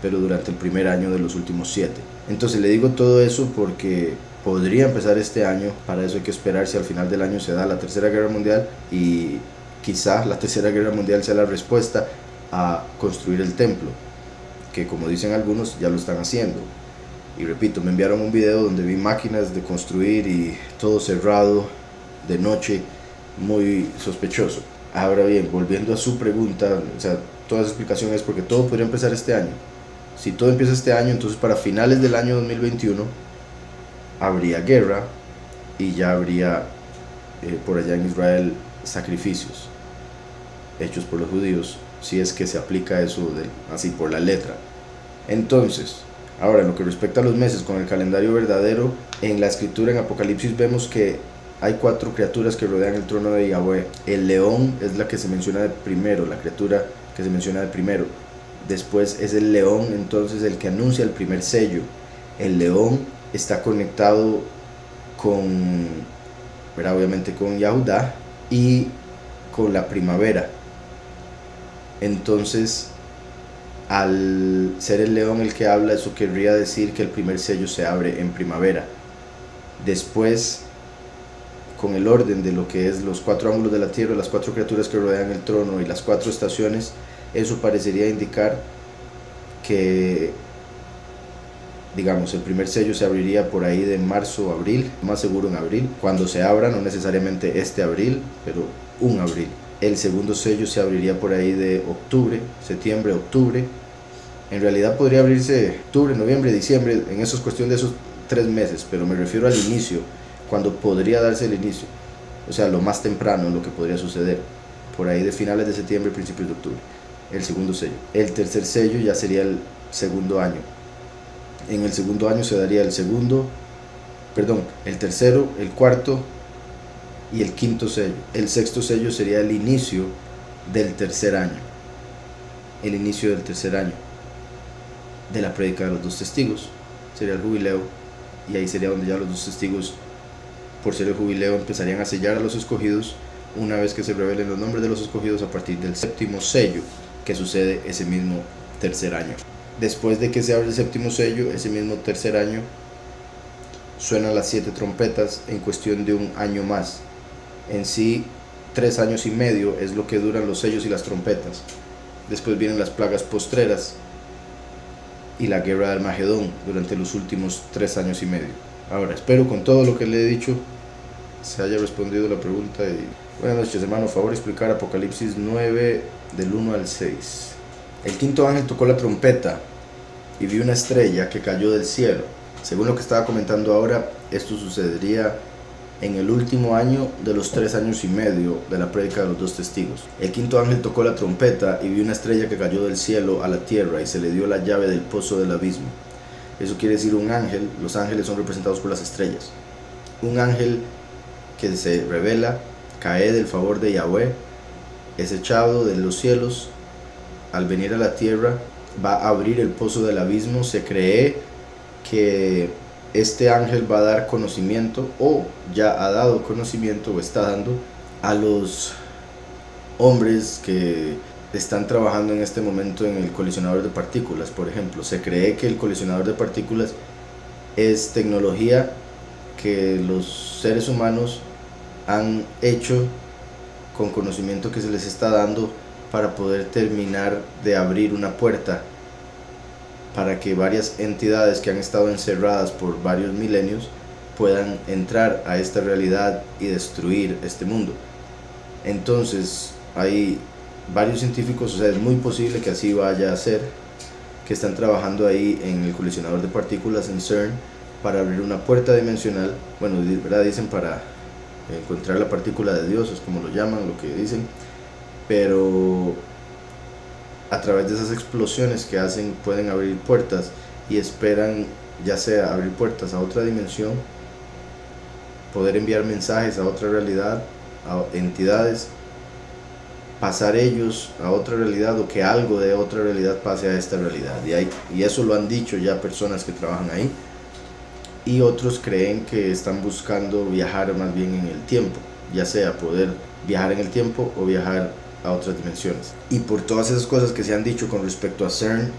pero durante el primer año de los últimos 7. Entonces le digo todo eso porque podría empezar este año. Para eso hay que esperar si al final del año se da la Tercera Guerra Mundial, y quizá la Tercera Guerra Mundial sea la respuesta a construir el templo, que como dicen algunos ya lo están haciendo. Y repito, me enviaron un video donde vi máquinas de construir y todo cerrado de noche, muy sospechoso. Ahora bien, volviendo a su pregunta, o sea, toda esa explicación es porque todo podría empezar este año. Si todo empieza este año, entonces para finales del año 2021 habría guerra y ya habría por allá en Israel sacrificios hechos por los judíos, si es que se aplica eso así por la letra. Entonces, ahora en lo que respecta a los meses con el calendario verdadero, en la escritura en Apocalipsis vemos que hay 4 criaturas que rodean el trono de Yahweh. El león es la que se menciona de primero, la criatura que se menciona de primero. Después es el león, entonces, el que anuncia el primer sello. El león está conectado con, obviamente, con Yahudá y con la primavera. Entonces, al ser el león el que habla, eso querría decir que el primer sello se abre en primavera. Después con el orden de lo que es los 4 ángulos de la tierra, las 4 criaturas que rodean el trono y las 4 estaciones, eso parecería indicar que, digamos, el primer sello se abriría por ahí de marzo o abril, más seguro en abril, cuando se abra, no necesariamente este abril, pero un abril. El segundo sello se abriría por ahí de octubre, septiembre, octubre. En realidad podría abrirse octubre, noviembre, diciembre, en eso es cuestión de esos 3 meses, pero me refiero al inicio, cuando podría darse el inicio, o sea, lo más temprano, lo que podría suceder, por ahí de finales de septiembre, principios de octubre, el segundo sello. El tercer sello ya sería el segundo año. En el segundo año se daría el tercero, el cuarto y el quinto sello. El sexto sello sería el inicio del tercer año. El inicio del tercer año de la prédica de los 2 testigos. Sería el jubileo, y ahí sería donde ya los 2 testigos, por ser el jubileo, empezarían a sellar a los escogidos una vez que se revelen los nombres de los escogidos a partir del séptimo sello, que sucede ese mismo tercer año. Después de que se abre el séptimo sello, ese mismo tercer año, suenan las 7 trompetas en cuestión de un año más. En sí, 3 años y medio es lo que duran los sellos y las trompetas. Después vienen las plagas postreras y la guerra de Armagedón durante los últimos 3 años y medio. Ahora, espero con todo lo que le he dicho se haya respondido la pregunta. Y buenas noches, hermano. Favor explicar Apocalipsis 9 del 1 al 6. El quinto ángel tocó la trompeta y vi una estrella que cayó del cielo. Según lo que estaba comentando ahora, esto sucedería en el último año de los 3 años y medio de la prédica de los 2 testigos. El quinto ángel tocó la trompeta y vi una estrella que cayó del cielo a la tierra y se le dio la llave del pozo del abismo. Eso quiere decir un ángel. Los ángeles son representados por las estrellas. Un ángel que se revela, cae del favor de Yahweh, es echado de los cielos. Al venir a la tierra va a abrir el pozo del abismo. Se cree que este ángel va a dar conocimiento, o ya ha dado conocimiento, o está dando, a los hombres que están trabajando en este momento en el colisionador de partículas, por ejemplo. Se cree que el colisionador de partículas es tecnología que los seres humanos han hecho con conocimiento que se les está dando para poder terminar de abrir una puerta para que varias entidades que han estado encerradas por varios milenios puedan entrar a esta realidad y destruir este mundo. Entonces hay varios científicos, o sea, es muy posible que así vaya a ser, que están trabajando ahí en el colisionador de partículas en CERN para abrir una puerta dimensional. Bueno, ¿verdad? Dicen para encontrar la partícula de Dios, es como lo llaman, lo que dicen, pero a través de esas explosiones que hacen pueden abrir puertas, y esperan ya sea abrir puertas a otra dimensión, poder enviar mensajes a otra realidad, a entidades, pasar ellos a otra realidad, o que algo de otra realidad pase a esta realidad. Y eso lo han dicho ya personas que trabajan ahí, y otros creen que están buscando viajar más bien en el tiempo, ya sea poder viajar en el tiempo o viajar a otras dimensiones. Y por todas esas cosas que se han dicho con respecto a CERN,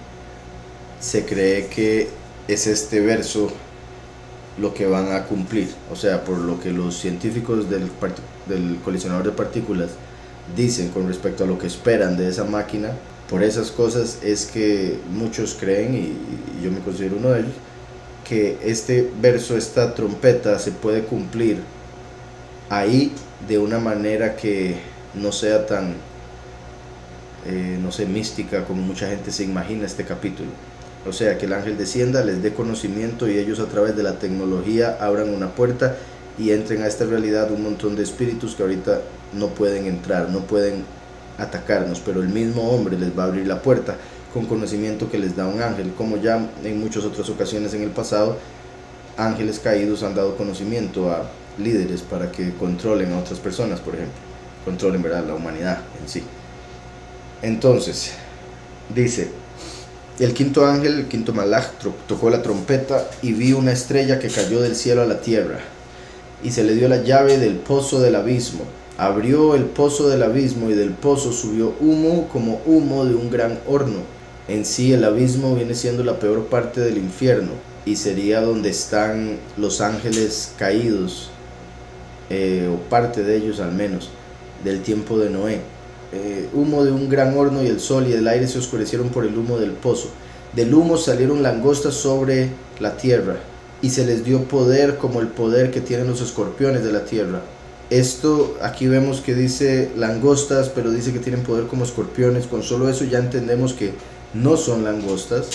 se cree que es este verso lo que van a cumplir. O sea, por lo que los científicos del colisionador de partículas dicen con respecto a lo que esperan de esa máquina, por esas cosas es que muchos creen, y yo me considero uno de ellos, que este verso, esta trompeta, se puede cumplir ahí de una manera que no sea tan mística como mucha gente se imagina este capítulo. O sea, que el ángel descienda, les dé conocimiento, y ellos a través de la tecnología abran una puerta y entren a esta realidad un montón de espíritus que ahorita no pueden entrar, no pueden atacarnos, pero el mismo hombre les va a abrir la puerta con conocimiento que les da un ángel, como ya en muchas otras ocasiones en el pasado, ángeles caídos han dado conocimiento a líderes para que controlen a otras personas, por ejemplo, controlen, ¿verdad?, la humanidad en sí. Entonces, dice, el quinto ángel, el quinto malaj, tocó la trompeta y vi una estrella que cayó del cielo a la tierra, y se le dio la llave del pozo del abismo. Abrió el pozo del abismo, y del pozo subió humo como humo de un gran horno. En sí, el abismo viene siendo la peor parte del infierno, y sería donde están los ángeles caídos o parte de ellos al menos, del tiempo de Noé. Humo de un gran horno, y el sol y el aire se oscurecieron por el humo del pozo. Del humo salieron langostas sobre la tierra, y se les dio poder como el poder que tienen los escorpiones de la tierra. Esto aquí vemos que dice langostas, pero dice que tienen poder como escorpiones. Con solo eso ya entendemos que no son langostas,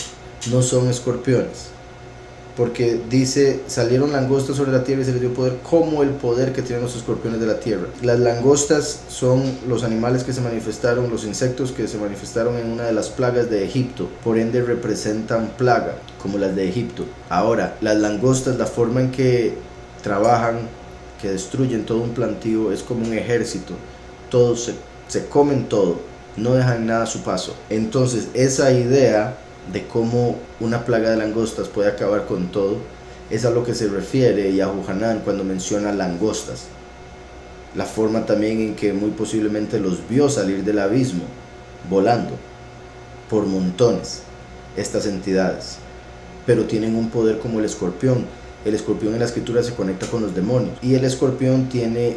no son escorpiones, porque dice salieron langostas sobre la tierra y se les dio poder como el poder que tienen los escorpiones de la tierra. Las langostas son los animales que se manifestaron, los insectos que se manifestaron en una de las plagas de Egipto, por ende representan plaga como las de Egipto. Ahora, las langostas, la forma en que trabajan, que destruyen todo un plantío, es como un ejército. Todos se comen todo, no dejan nada a su paso. Entonces esa idea de cómo una plaga de langostas puede acabar con todo es a lo que se refiere Yahu Hanan cuando menciona langostas. La forma también en que muy posiblemente los vio salir del abismo volando por montones, estas entidades, pero tienen un poder como el escorpión. El escorpión en la escritura se conecta con los demonios, y el escorpión tiene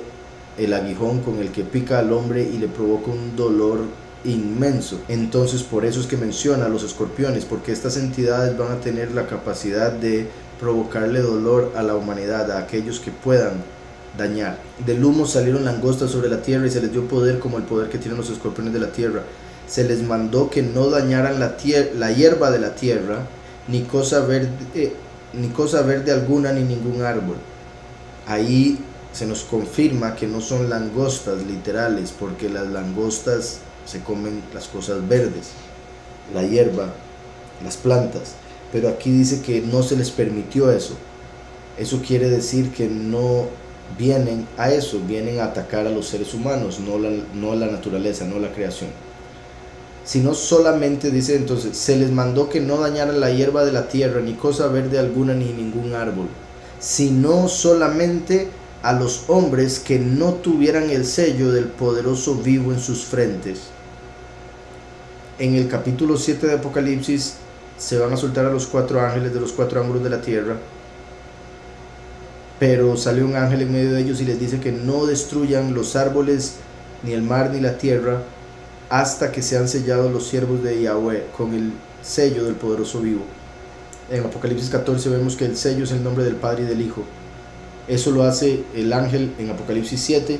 el aguijón con el que pica al hombre y le provoca un dolor inmenso. Entonces por eso es que menciona a los escorpiones, porque estas entidades van a tener la capacidad de provocarle dolor a la humanidad, a aquellos que puedan dañar. Del humo salieron langostas sobre la tierra, y se les dio poder como el poder que tienen los escorpiones de la tierra. Se les mandó que no dañaran la hierba de la tierra, ni cosa verde alguna, ni ningún árbol. Ahí se nos confirma que no son langostas literales, porque las langostas se comen las cosas verdes, la hierba, las plantas, pero aquí dice que no se les permitió eso. Eso quiere decir que no vienen a eso, vienen a atacar a los seres humanos, no a la naturaleza, no a la creación, sino solamente dice entonces, se les mandó que no dañaran la hierba de la tierra, ni cosa verde alguna, ni ningún árbol, sino solamente a los hombres que no tuvieran el sello del poderoso vivo en sus frentes. En el capítulo 7 de Apocalipsis se van a soltar a los 4 ángeles de los 4 ángulos de la tierra, pero sale un ángel en medio de ellos y les dice que no destruyan los árboles, ni el mar, ni la tierra, hasta que sean sellados los siervos de Yahweh con el sello del poderoso vivo. En Apocalipsis 14 vemos que el sello es el nombre del Padre y del Hijo. Eso lo hace el ángel en Apocalipsis 7.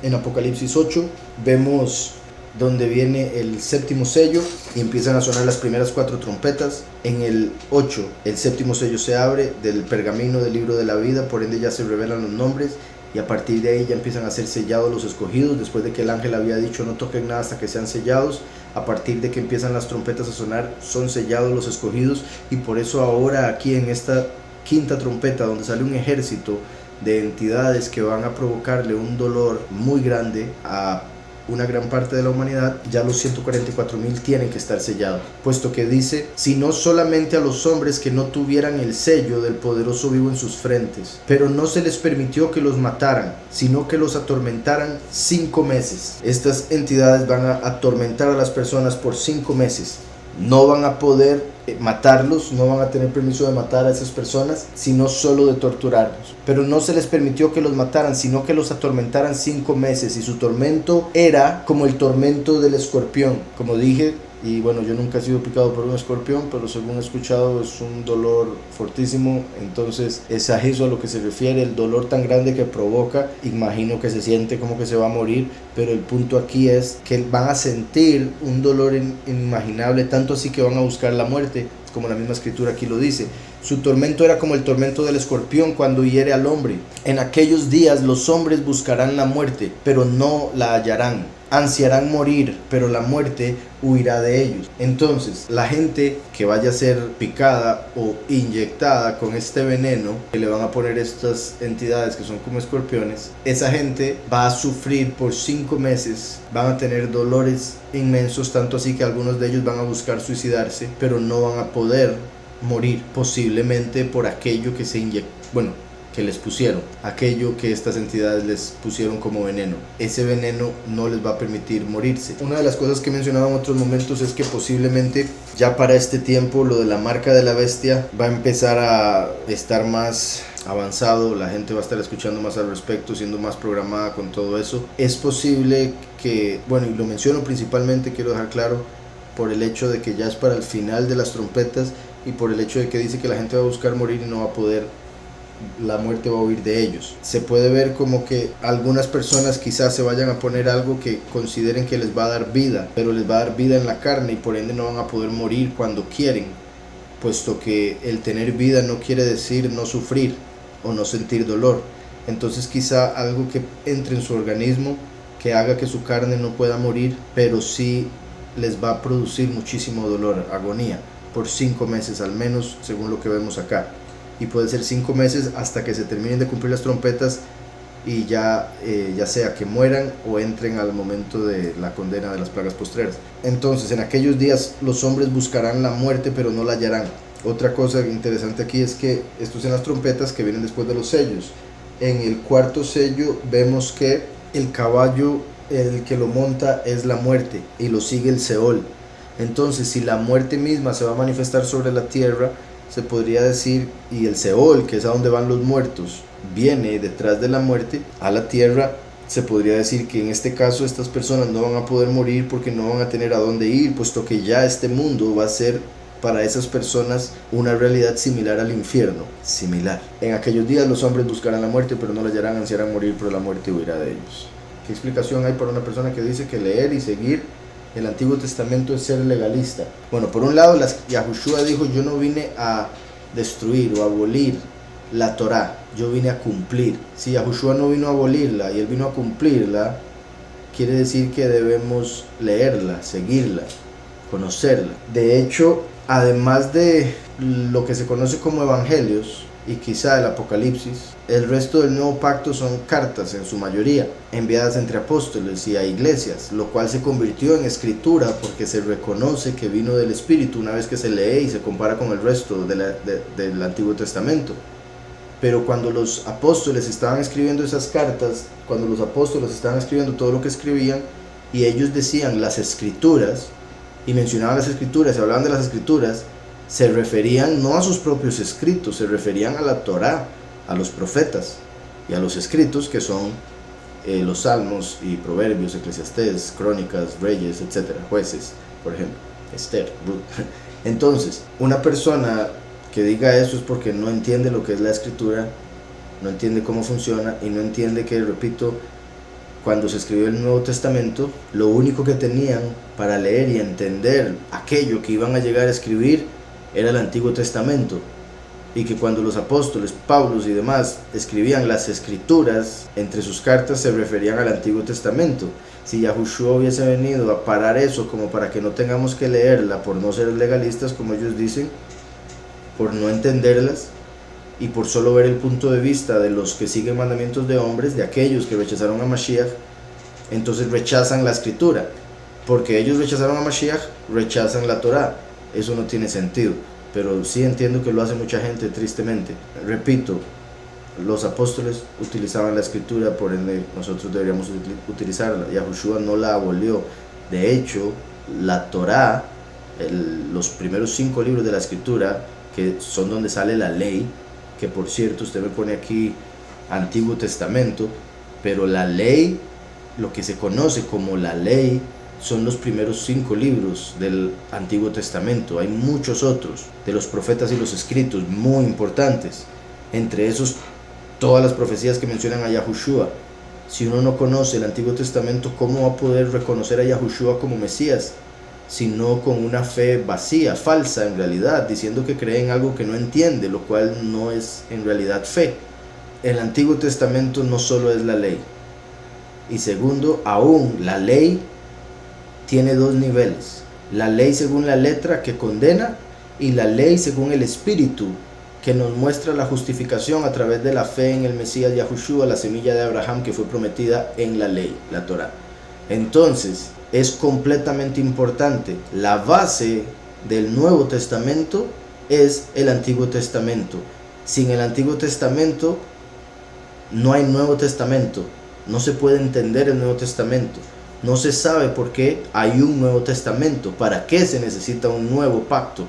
En Apocalipsis 8 vemos donde viene el séptimo sello y empiezan a sonar las primeras 4 trompetas. En el 8 el séptimo sello se abre del pergamino del libro de la vida, por ende ya se revelan los nombres, y a partir de ahí ya empiezan a ser sellados los escogidos, después de que el ángel había dicho no toquen nada hasta que sean sellados. A partir de que empiezan las trompetas a sonar, son sellados los escogidos, y por eso ahora aquí en esta quinta trompeta, donde sale un ejército de entidades que van a provocarle un dolor muy grande a una gran parte de la humanidad, ya los 144,000 tienen que estar sellados, puesto que dice, sino solamente a los hombres que no tuvieran el sello del poderoso vivo en sus frentes, pero no se les permitió que los mataran, sino que los atormentaran 5 meses. Estas entidades van a atormentar a las personas por 5 meses. No van a poder matarlos, no van a tener permiso de matar a esas personas, sino solo de torturarlos. Pero no se les permitió que los mataran, sino que los atormentaran 5 meses, y su tormento era como el tormento del escorpión. Como dije, y bueno, yo nunca he sido picado por un escorpión, pero según he escuchado es un dolor fortísimo. Entonces es a eso a lo que se refiere, el dolor tan grande que provoca. Imagino que se siente como que se va a morir, pero el punto aquí es que van a sentir un dolor inimaginable, tanto así que van a buscar la muerte, como la misma escritura aquí lo dice. Su tormento era como el tormento del escorpión cuando hiere al hombre. En aquellos días los hombres buscarán la muerte, pero no la hallarán. Ansiarán morir, pero la muerte huirá de ellos. Entonces, la gente que vaya a ser picada o inyectada con este veneno que le van a poner estas entidades que son como escorpiones, esa gente va a sufrir por 5 meses, van a tener dolores inmensos, tanto así que algunos de ellos van a buscar suicidarse, pero no van a poder morir, posiblemente por aquello que se inyecta. Bueno, que les pusieron, aquello que estas entidades les pusieron como veneno. Ese veneno no les va a permitir morirse. Una de las cosas que he mencionado en otros momentos es que posiblemente ya para este tiempo lo de la marca de la bestia va a empezar a estar más avanzado, la gente va a estar escuchando más al respecto, siendo más programada con todo eso. Es posible que, bueno, y lo menciono principalmente, quiero dejar claro, por el hecho de que ya es para el final de las trompetas y por el hecho de que dice que la gente va a buscar morir y no va a poder, la muerte va a huir de ellos. Se puede ver como que algunas personas quizás se vayan a poner algo que consideren que les va a dar vida, pero les va a dar vida en la carne y por ende no van a poder morir cuando quieren, puesto que el tener vida no quiere decir no sufrir o no sentir dolor. Entonces quizá algo que entre en su organismo que haga que su carne no pueda morir, pero sí les va a producir muchísimo dolor, agonía, por 5 meses al menos, según lo que vemos acá. Y puede ser 5 meses hasta que se terminen de cumplir las trompetas y ya sea que mueran o entren al momento de la condena de las plagas postreras. Entonces en aquellos días los hombres buscarán la muerte pero no la hallarán. Otra cosa interesante aquí es que esto es en las trompetas que vienen después de los sellos. En el cuarto sello vemos que el caballo, el que lo monta, es la muerte y lo sigue el Seol. Entonces si la muerte misma se va a manifestar sobre la tierra, se podría decir, y el Seol, que es a donde van los muertos, viene detrás de la muerte a la tierra, se podría decir que en este caso estas personas no van a poder morir porque no van a tener a dónde ir, puesto que ya este mundo va a ser para esas personas una realidad similar al infierno, similar. En aquellos días los hombres buscarán la muerte, pero no la hallarán, ansiarán morir, pero la muerte huirá de ellos. ¿Qué explicación hay para una persona que dice que leer y seguir el Antiguo Testamento es ser legalista? Bueno, por un lado, Yahushua dijo, yo no vine a destruir o abolir la Torá, yo vine a cumplir. Si Yahushua no vino a abolirla y él vino a cumplirla, quiere decir que debemos leerla, seguirla, conocerla. De hecho, además de lo que se conoce como evangelios y quizá el Apocalipsis, el resto del Nuevo Pacto son cartas en su mayoría, enviadas entre apóstoles y a iglesias, lo cual se convirtió en escritura porque se reconoce que vino del Espíritu una vez que se lee y se compara con el resto del Antiguo Testamento. Pero cuando los apóstoles estaban escribiendo esas cartas, cuando los apóstoles estaban escribiendo todo lo que escribían y ellos decían las escrituras y mencionaban las escrituras y hablaban de las escrituras, se referían no a sus propios escritos, se referían a la Torá, a los profetas y a los escritos que son los salmos y proverbios, Eclesiastés, crónicas, reyes, etcétera, jueces, por ejemplo, Esther, Ruth. Entonces, una persona que diga eso es porque no entiende lo que es la escritura, no entiende cómo funciona y no entiende que, repito, cuando se escribió el Nuevo Testamento, lo único que tenían para leer y entender aquello que iban a llegar a escribir era el Antiguo Testamento, y que cuando los apóstoles, Pablo y demás escribían las escrituras entre sus cartas se referían al Antiguo Testamento. Si Yahushua hubiese venido a parar eso como para que no tengamos que leerla por no ser legalistas como ellos dicen, por no entenderlas y por solo ver el punto de vista de los que siguen mandamientos de hombres, de aquellos que rechazaron a Mashiach, entonces rechazan la escritura. Porque ellos rechazaron a Mashiach, rechazan la Torá. Eso no tiene sentido, pero sí entiendo que lo hace mucha gente, tristemente. Repito, los apóstoles utilizaban la escritura, por ende nosotros deberíamos utilizarla. Yahushua no la abolió. De hecho, la Torá, los primeros 5 libros de la escritura, que son donde sale la ley, que por cierto usted me pone aquí Antiguo Testamento, pero la ley, lo que se conoce como la ley, son los primeros 5 libros del Antiguo Testamento. Hay muchos otros de los profetas y los escritos muy importantes, entre esos todas las profecías que mencionan a Yahushua. Si uno no conoce el Antiguo Testamento, ¿cómo va a poder reconocer a Yahushua como Mesías? Sino con una fe vacía, falsa en realidad, diciendo que cree en algo que no entiende, lo cual no es en realidad fe. El Antiguo Testamento no solo es la ley, y segundo, aún la ley tiene 2 niveles: la ley según la letra, que condena, y la ley según el espíritu, que nos muestra la justificación a través de la fe en el Mesías Yahushua, la semilla de Abraham que fue prometida en la ley, la Torá. Entonces es completamente importante. La base del Nuevo Testamento es el Antiguo Testamento. Sin el Antiguo Testamento no hay Nuevo Testamento, no se puede entender el Nuevo Testamento, no se sabe por qué hay un Nuevo Testamento, para qué se necesita un nuevo pacto,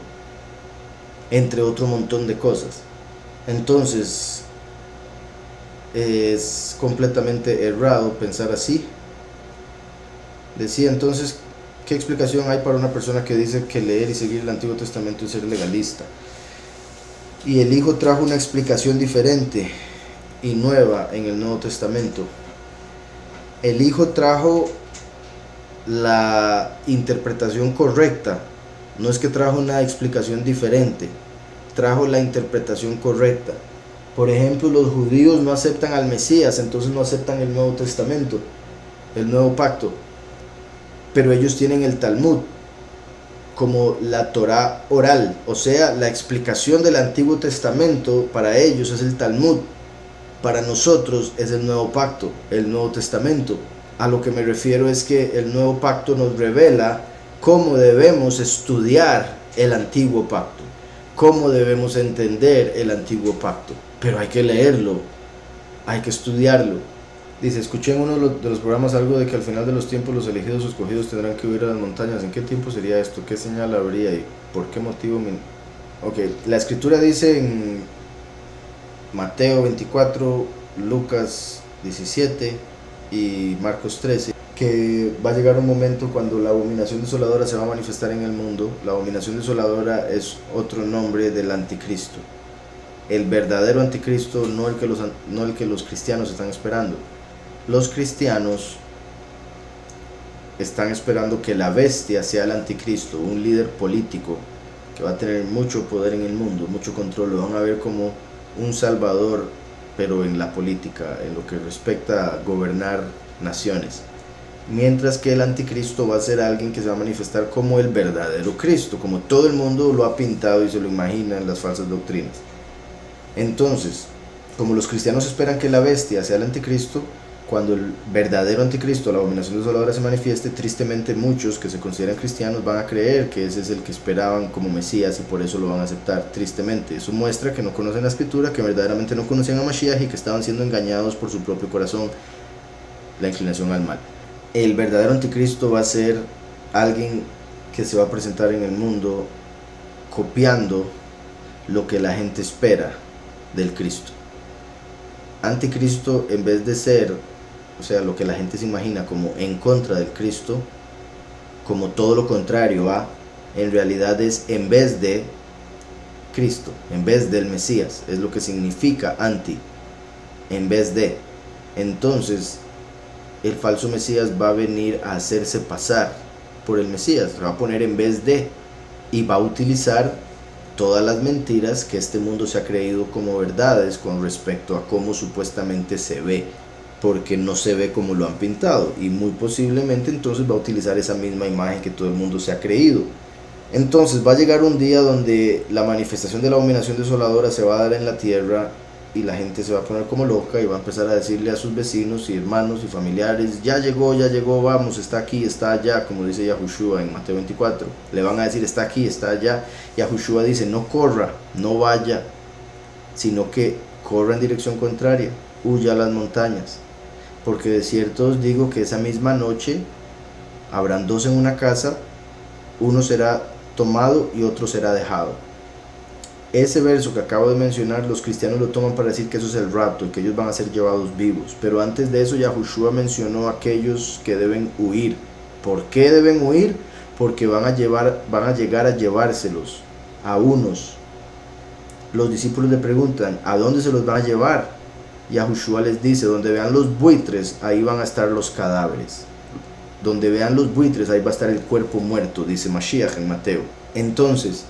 entre otro montón de cosas. Entonces es completamente errado pensar así. Decía entonces, ¿qué explicación hay para una persona que dice que leer y seguir el Antiguo Testamento es ser legalista? Y el Hijo trajo una explicación diferente y nueva en el Nuevo Testamento. El Hijo trajo la interpretación correcta, no es que trajo una explicación diferente, trajo la interpretación correcta. Por ejemplo, los judíos no aceptan al Mesías, entonces no aceptan el Nuevo Testamento, el Nuevo Pacto, pero ellos tienen el Talmud como la Torá oral, o sea, la explicación del Antiguo Testamento para ellos es el Talmud, para nosotros es el Nuevo Pacto, el Nuevo Testamento. A lo que me refiero es que el Nuevo Pacto nos revela cómo debemos estudiar el Antiguo Pacto, cómo debemos entender el Antiguo Pacto, pero hay que leerlo, hay que estudiarlo. Dice, escuché en uno de los programas algo de que al final de los tiempos los elegidos o escogidos tendrán que huir a las montañas. ¿En qué tiempo sería esto? ¿Qué señal habría y por qué motivo? Ok, la escritura dice en Mateo 24, Lucas 17 y Marcos 13 que va a llegar un momento cuando la abominación desoladora se va a manifestar en el mundo. La abominación desoladora es otro nombre del anticristo, el verdadero anticristo, no el que los cristianos están esperando. Los cristianos están esperando que la bestia sea el anticristo, un líder político que va a tener mucho poder en el mundo, mucho control. Lo van a ver como un salvador, pero en la política, en lo que respecta a gobernar naciones. Mientras que el anticristo va a ser alguien que se va a manifestar como el verdadero Cristo, como todo el mundo lo ha pintado y se lo imagina en las falsas doctrinas. Entonces, como los cristianos esperan que la bestia sea el anticristo, cuando el verdadero anticristo, la abominación desoladora, se manifieste, tristemente muchos que se consideran cristianos van a creer que ese es el que esperaban como Mesías y por eso lo van a aceptar, tristemente. Eso muestra que no conocen la escritura, que verdaderamente no conocían a Mashiach y que estaban siendo engañados por su propio corazón, la inclinación al mal. El verdadero anticristo va a ser alguien que se va a presentar en el mundo copiando lo que la gente espera del Cristo. Anticristo, en vez de ser, o sea, lo que la gente se imagina como en contra del Cristo, como todo lo contrario a, en realidad es en vez de Cristo, en vez del Mesías, es lo que significa anti, en vez de. Entonces, el falso Mesías va a venir a hacerse pasar por el Mesías, se va a poner en vez de, y va a utilizar todas las mentiras que este mundo se ha creído como verdades con respecto a cómo supuestamente se ve, porque no se ve como lo han pintado, y muy posiblemente entonces va a utilizar esa misma imagen que todo el mundo se ha creído. Entonces va a llegar un día donde la manifestación de la abominación desoladora se va a dar en la tierra y la gente se va a poner como loca y va a empezar a decirle a sus vecinos y hermanos y familiares, ya llegó, vamos, está aquí, está allá, como dice Yahushua en Mateo 24. Le van a decir, está aquí, está allá. Yahushua dice, no corra, no vaya, sino que corra en dirección contraria, huya a las montañas. Porque de cierto os digo que esa misma noche habrán dos en una casa, uno será tomado y otro será dejado. Ese verso que acabo de mencionar, los cristianos lo toman para decir que eso es el rapto y que ellos van a ser llevados vivos. Pero antes de eso, Yahushua mencionó a aquellos que deben huir. ¿Por qué deben huir? Porque van a llegar a llevárselos a unos. Los discípulos le preguntan, ¿a dónde se los van a llevar? Yahushua les dice, donde vean los buitres, ahí van a estar los cadáveres. Donde vean los buitres, ahí va a estar el cuerpo muerto, dice Mashiach en Mateo. Entonces,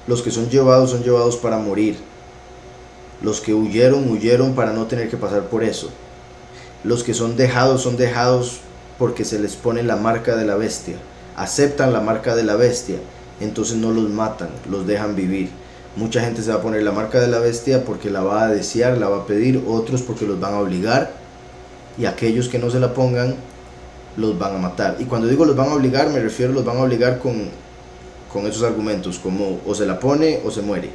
los que son llevados para morir. Los que huyeron para no tener que pasar por eso. Los que son dejados porque se les pone la marca de la bestia. Aceptan la marca de la bestia, entonces no los matan, los dejan vivir. Mucha gente se va a poner la marca de la bestia porque la va a desear, la va a pedir, otros porque los van a obligar, y aquellos que no se la pongan, los van a matar. Y cuando digo los van a obligar, me refiero los van a obligar con esos argumentos, como o se la pone o se muere.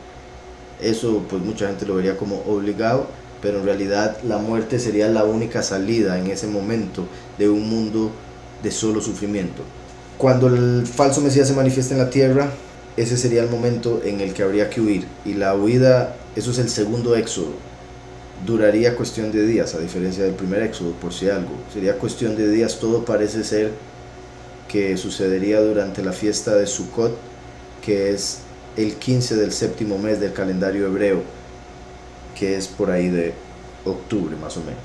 Eso pues mucha gente lo vería como obligado, pero en realidad la muerte sería la única salida en ese momento de un mundo de solo sufrimiento. Cuando el falso Mesías se manifiesta en la tierra, ese sería el momento en el que habría que huir, y la huida, eso es el segundo éxodo, duraría cuestión de días, a diferencia del primer éxodo, por si algo, sería cuestión de días. Todo parece ser que sucedería durante la fiesta de Sukkot, que es el 15 del séptimo mes del calendario hebreo, que es por ahí de octubre más o menos,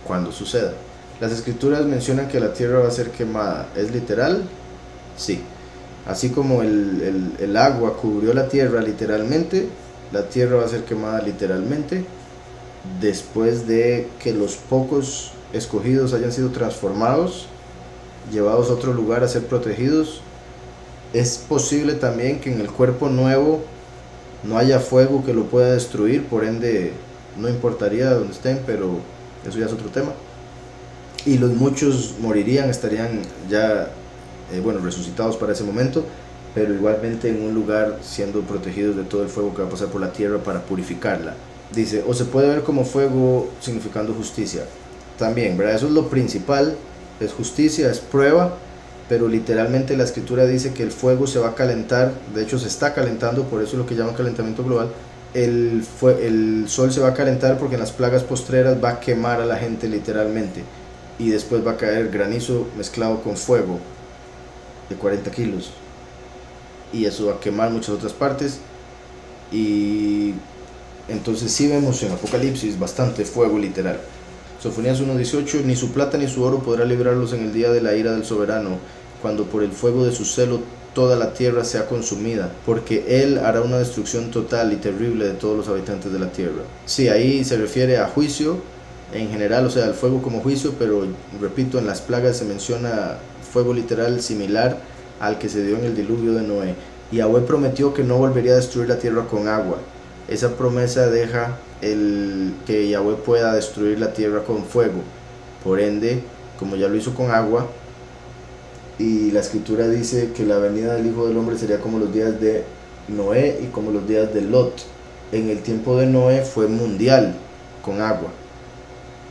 cuando suceda. Las escrituras mencionan que la tierra va a ser quemada. ¿Es literal? Sí. Así como el agua cubrió la tierra literalmente, la tierra va a ser quemada literalmente, después de que los pocos escogidos hayan sido transformados, llevados a otro lugar a ser protegidos. Es posible también que en el cuerpo nuevo no haya fuego que lo pueda destruir, por ende no importaría donde estén, pero eso ya es otro tema. Y los muchos morirían, estarían ya resucitados para ese momento, pero igualmente en un lugar siendo protegidos de todo el fuego que va a pasar por la tierra para purificarla. Dice, o se puede ver como fuego significando justicia. También, ¿verdad? Eso es lo principal, es justicia, es prueba, pero literalmente la escritura dice que el fuego se va a calentar, de hecho se está calentando, por eso es lo que llaman calentamiento global. El sol se va a calentar porque en las plagas postreras va a quemar a la gente literalmente, y después va a caer granizo mezclado con fuego de 40 kilos, y eso va a quemar muchas otras partes. Y entonces sí vemos en Apocalipsis bastante fuego literal. Sofonías 1:18, ni su plata ni su oro podrá librarlos en el día de la ira del soberano, cuando por el fuego de su celo toda la tierra sea consumida, porque él hará una destrucción total y terrible de todos los habitantes de la tierra. Sí, ahí se refiere a juicio en general, o sea, al fuego como juicio, pero repito, en las plagas se menciona fuego literal similar al que se dio en el diluvio de Noé. Y Yahweh prometió que no volvería a destruir la tierra con agua. Esa promesa deja que Yahweh pueda destruir la tierra con fuego. Por ende, como ya lo hizo con agua, y la escritura dice que la venida del Hijo del Hombre sería como los días de Noé y como los días de Lot. En el tiempo de Noé fue mundial, con agua.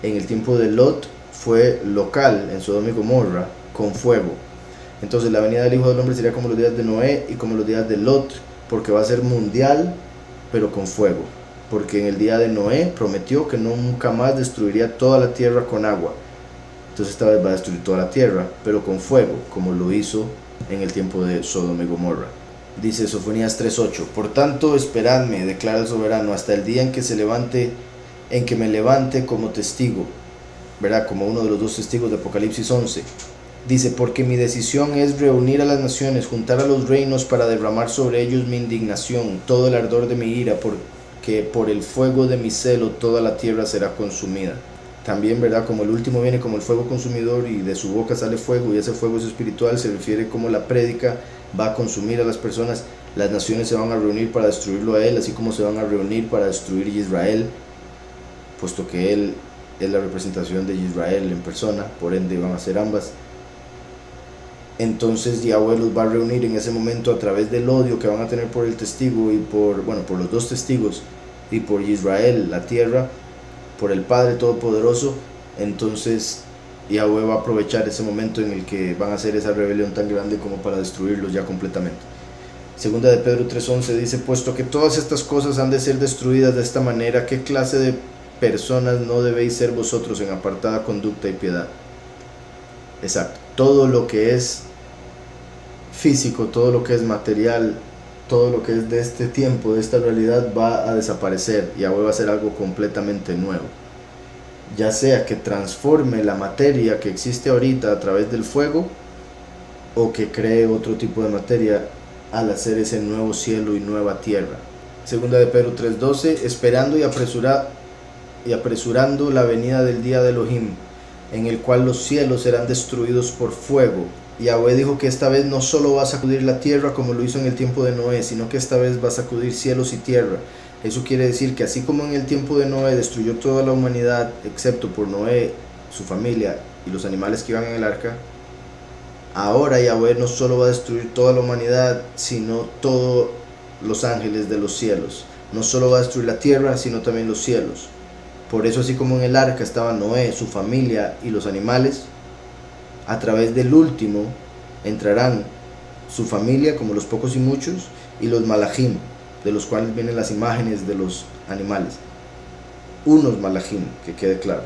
En el tiempo de Lot fue local, en Sodoma y Gomorra, con fuego. Entonces la venida del Hijo del Hombre sería como los días de Noé y como los días de Lot, porque va a ser mundial, pero con fuego. Porque en el día de Noé prometió que nunca más destruiría toda la tierra con agua. Entonces esta vez va a destruir toda la tierra, pero con fuego, como lo hizo en el tiempo de Sodoma y Gomorra. Dice Sofonías 3:8, por tanto esperadme, declara el soberano, hasta el día en que me levante como testigo, ¿verdad? Como uno de los dos testigos de Apocalipsis 11. Dice, porque mi decisión es reunir a las naciones, juntar a los reinos para derramar sobre ellos mi indignación, todo el ardor de mi ira, porque por el fuego de mi celo toda la tierra será consumida. También, ¿verdad? Como el último viene como el fuego consumidor y de su boca sale fuego, y ese fuego es espiritual, se refiere como la prédica va a consumir a las personas. Las naciones se van a reunir para destruirlo a él, así como se van a reunir para destruir Israel, puesto que él es la representación de Israel en persona, por ende van a ser ambas. Entonces Yahweh los va a reunir en ese momento a través del odio que van a tener por el testigo y por los dos testigos y por Israel, la tierra, por el Padre Todopoderoso. Entonces Yahweh va a aprovechar ese momento en el que van a hacer esa rebelión tan grande como para destruirlos ya completamente. Segunda de Pedro 3:11 dice, puesto que todas estas cosas han de ser destruidas de esta manera, ¿qué clase de personas no debéis ser vosotros en apartada conducta y piedad? Exacto. Todo lo que es físico, todo lo que es material, todo lo que es de este tiempo, de esta realidad, va a desaparecer. Yahweh va a hacer algo completamente nuevo. Ya sea que transforme la materia que existe ahorita a través del fuego, o que cree otro tipo de materia al hacer ese nuevo cielo y nueva tierra. Segunda de Pedro 3:12, esperando y apresurando la venida del día de Elohim, en el cual los cielos serán destruidos por fuego. Yahweh dijo que esta vez no solo va a sacudir la tierra como lo hizo en el tiempo de Noé, sino que esta vez va a sacudir cielos y tierra. Eso quiere decir que así como en el tiempo de Noé destruyó toda la humanidad, excepto por Noé, su familia y los animales que iban en el arca, ahora Yahweh no solo va a destruir toda la humanidad, sino todos los ángeles de los cielos. No solo va a destruir la tierra, sino también los cielos. Por eso, así como en el arca estaba Noé, su familia y los animales, a través del último entrarán su familia, como los pocos y muchos, y los malachim, de los cuales vienen las imágenes de los animales. Unos malachim, que quede claro,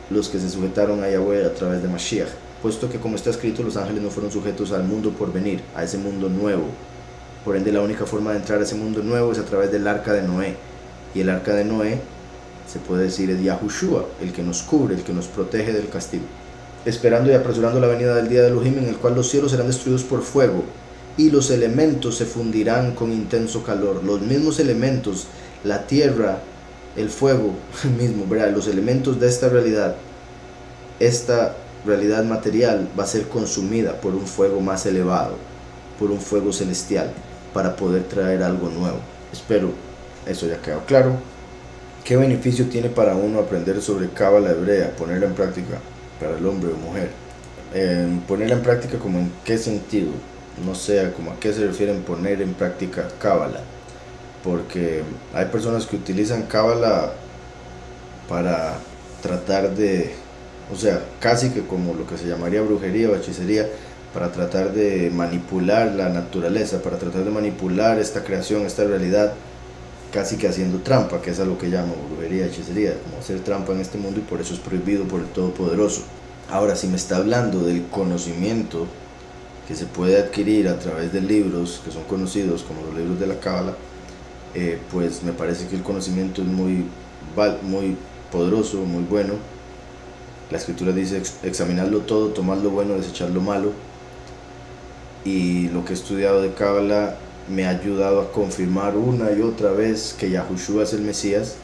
los que se sujetaron a Yahweh a través de Mashiach, puesto que, como está escrito, los ángeles no fueron sujetos al mundo por venir, a ese mundo nuevo. Por ende, la única forma de entrar a ese mundo nuevo es a través del arca de Noé. Y el arca de Noé, se puede decir, es Yahushua, el que nos cubre, el que nos protege del castigo. Esperando y apresurando la venida del día de Elohim, en el cual los cielos serán destruidos por fuego, y los elementos se fundirán con intenso calor. Los mismos elementos, la tierra, el fuego mismo, ¿verdad? Los elementos de esta realidad material va a ser consumida por un fuego más elevado, por un fuego celestial, para poder traer algo nuevo. Espero eso ya quedó claro. ¿Qué beneficio tiene para uno aprender sobre cábala hebrea, ponerla en práctica para el hombre o mujer? Ponerla en práctica, ¿como en qué sentido? No sé, como a qué se refieren poner en práctica cábala, porque hay personas que utilizan cábala para tratar de, o sea, casi que como lo que se llamaría brujería o hechicería, para tratar de manipular la naturaleza, para tratar de manipular esta creación, esta realidad, casi que haciendo trampa, que es a lo que llamo brujería, hechicería, como hacer trampa en este mundo, y por eso es prohibido por el Todopoderoso. Ahora, si me está hablando del conocimiento que se puede adquirir a través de libros que son conocidos como los libros de la cábala, pues me parece que el conocimiento es muy poderoso, muy bueno. La escritura dice examinarlo todo, tomar lo bueno, desechar lo malo, y lo que he estudiado de cábala me ha ayudado a confirmar una y otra vez que Yahushua es el Mesías.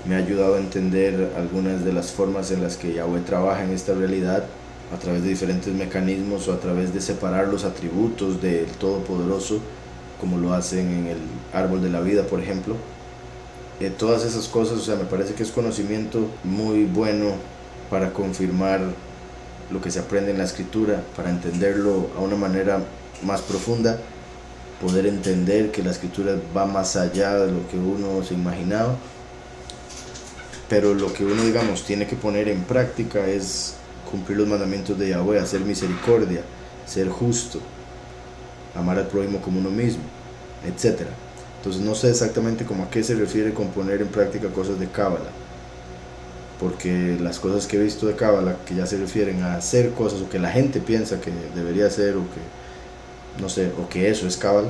Me ha ayudado a entender algunas de las formas en las que Yahweh trabaja en esta realidad, a través de diferentes mecanismos, o a través de separar los atributos del Todopoderoso, como lo hacen en el árbol de la vida, por ejemplo. Todas esas cosas, o sea, me parece que es conocimiento muy bueno para confirmar lo que se aprende en la escritura, para entenderlo a una manera más profunda, poder entender que la escritura va más allá de lo que uno se imaginaba. Pero lo que uno, digamos, tiene que poner en práctica es cumplir los mandamientos de Yahweh, hacer misericordia, ser justo, amar al prójimo como uno mismo, etc. Entonces no sé exactamente cómo a qué se refiere con poner en práctica cosas de cábala, porque las cosas que he visto de cábala, que ya se refieren a hacer cosas, o que la gente piensa que debería hacer, o que, no sé, o que eso es cábala,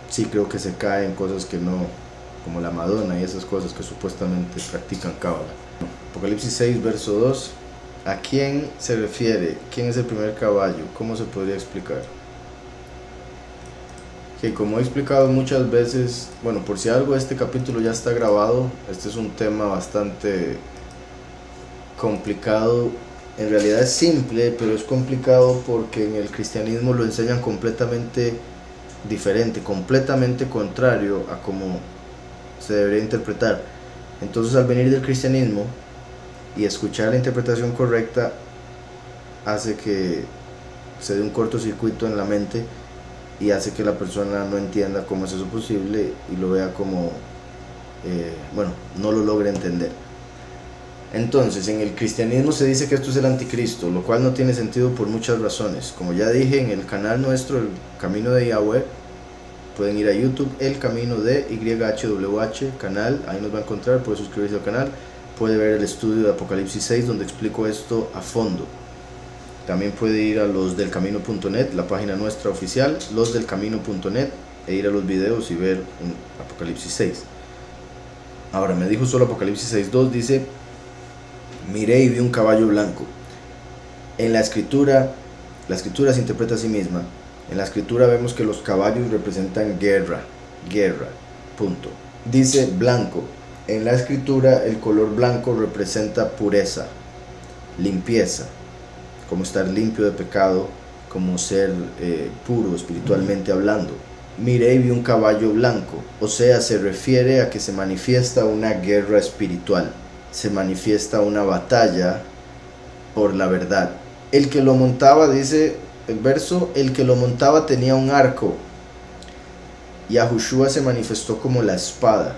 sí creo que se cae en cosas que no, como la Madonna y esas cosas que supuestamente practican cábala. Apocalipsis 6, verso 2. ¿A quién se refiere? ¿Quién es el primer caballo? ¿Cómo se podría explicar? Que como he explicado muchas veces, bueno, por si algo, este capítulo ya está grabado. Este es un tema bastante complicado. En realidad es simple, pero es complicado porque en el cristianismo lo enseñan completamente diferente, completamente contrario a cómo se debería interpretar. Entonces, al venir del cristianismo y escuchar la interpretación correcta, hace que se dé un cortocircuito en la mente, y hace que la persona no entienda cómo es eso posible, y lo vea como, no lo logre entender. Entonces, en el cristianismo se dice que esto es el anticristo, lo cual no tiene sentido por muchas razones. Como ya dije, en el canal nuestro, El Camino de Yahweh, pueden ir a YouTube, El Camino de YHWH, canal, ahí nos va a encontrar, puede suscribirse al canal, puede ver el estudio de Apocalipsis 6, donde explico esto a fondo. También puede ir a losdelcamino.net, la página nuestra oficial, losdelcamino.net, e ir a los videos y ver Apocalipsis 6. Ahora, me dijo solo Apocalipsis 6.2, dice: miré y vi un caballo blanco. En la escritura se interpreta a sí misma. En la escritura vemos que los caballos representan guerra, punto. Dice blanco. En la escritura el color blanco representa pureza, limpieza, como estar limpio de pecado, como ser puro espiritualmente hablando. Miré y vi un caballo blanco, o sea, se refiere a que se manifiesta una guerra espiritual, se manifiesta una batalla por la verdad. El que lo montaba, dice el verso, el que lo montaba tenía un arco. Yahushua se manifestó como la espada.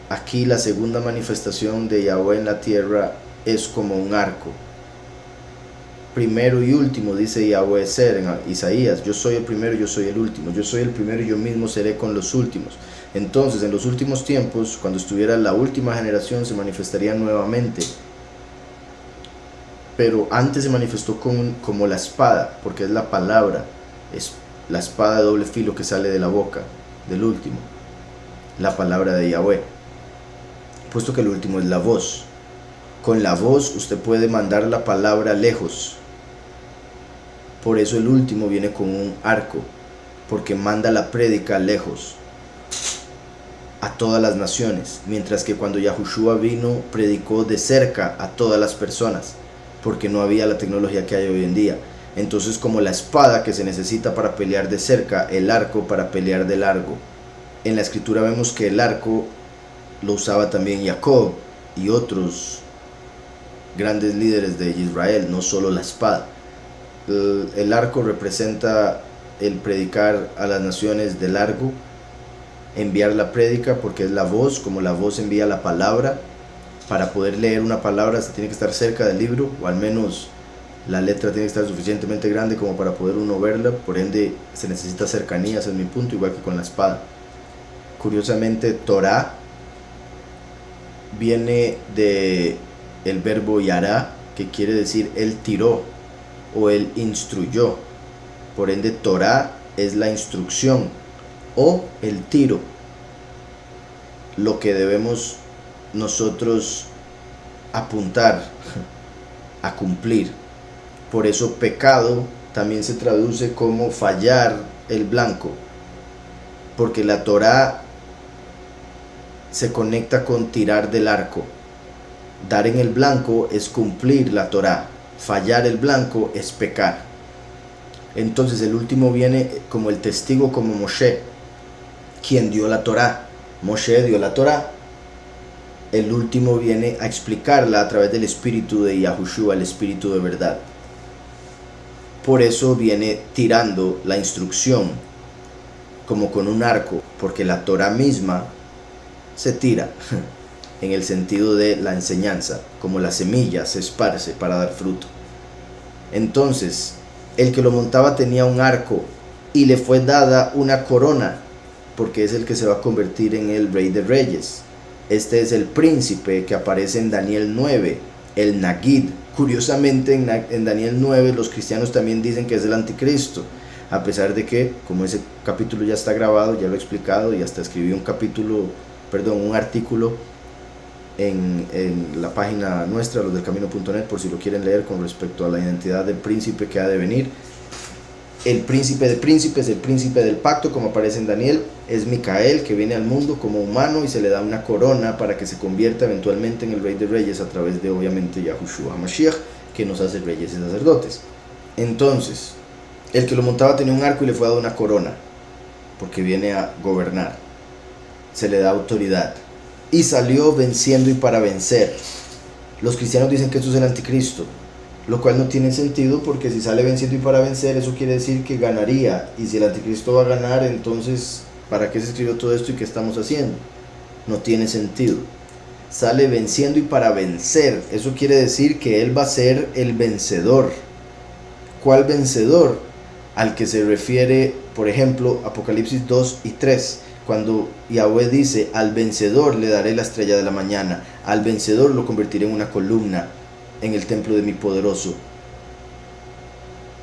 aquí la segunda manifestación de Yahweh en la tierra es como un arco. Primero y último, dice Yahweh ser en Isaías: yo soy el primero, yo soy el último, yo soy el primero y yo mismo seré con los últimos. Entonces, en los últimos tiempos, cuando estuviera la última generación, se manifestaría nuevamente. Pero antes se manifestó como la espada, porque es la palabra, es la espada de doble filo que sale de la boca del último, la palabra de Yahweh, puesto que el último es la voz. Con la voz usted puede mandar la palabra lejos. Por eso el último viene con un arco, porque manda la prédica lejos a todas las naciones, mientras que cuando Yahushua vino, predicó de cerca a todas las personas, porque no había la tecnología que hay hoy en día. Entonces, como la espada que se necesita para pelear de cerca, el arco para pelear de largo. En la escritura vemos que el arco lo usaba también Jacob y otros grandes líderes de Israel, no solo la espada. El arco representa el predicar a las naciones de largo, enviar la prédica, porque es la voz, como la voz envía la palabra. Para poder leer una palabra se tiene que estar cerca del libro, o al menos la letra tiene que estar suficientemente grande como para poder uno verla, por ende se necesita cercanía, ese es mi punto, igual que con la espada. Curiosamente, Torah viene de el verbo yará, que quiere decir él tiró o él instruyó. Por ende, Torah es la instrucción o el tiro, lo que debemos nosotros apuntar a cumplir. Por eso pecado también se traduce como fallar el blanco, porque la Torah se conecta con tirar del arco. Dar en el blanco es cumplir la Torah, fallar el blanco es pecar. Entonces el último viene como el testigo, como Moshe, quien dio la Torah. Moshe dio la Torah. El último viene a explicarla a través del espíritu de Yahushua, el espíritu de verdad. Por eso viene tirando la instrucción como con un arco, porque la Torah misma se tira en el sentido de la enseñanza, como la semilla se esparce para dar fruto. Entonces, el que lo montaba tenía un arco y le fue dada una corona, porque es el que se va a convertir en el Rey de Reyes. Este es el príncipe que aparece en Daniel 9, el Nagid. Curiosamente, en Daniel 9 los cristianos también dicen que es el anticristo, a pesar de que, como ese capítulo ya está grabado, ya lo he explicado, y hasta escribí un artículo en la página nuestra, losdelcamino.net, por si lo quieren leer, con respecto a la identidad del príncipe que ha de venir. El príncipe de príncipes, el príncipe del pacto, como aparece en Daniel, es Micael, que viene al mundo como humano y se le da una corona para que se convierta eventualmente en el Rey de Reyes a través de, obviamente, Yahushua HaMashiach, que nos hace reyes y sacerdotes. Entonces, el que lo montaba tenía un arco y le fue dado una corona, porque viene a gobernar. Se le da autoridad. Y salió venciendo y para vencer. Los cristianos dicen que esto es el anticristo, lo cual no tiene sentido, porque si sale venciendo y para vencer, eso quiere decir que ganaría. Y si el anticristo va a ganar, entonces ¿para qué se escribió todo esto y qué estamos haciendo? No tiene sentido. Sale venciendo y para vencer, eso quiere decir que él va a ser el vencedor. ¿Cuál vencedor? Al que se refiere, por ejemplo, Apocalipsis 2 y 3, cuando Yahweh dice: al vencedor le daré la estrella de la mañana, al vencedor lo convertiré en una columna en el templo de mi poderoso.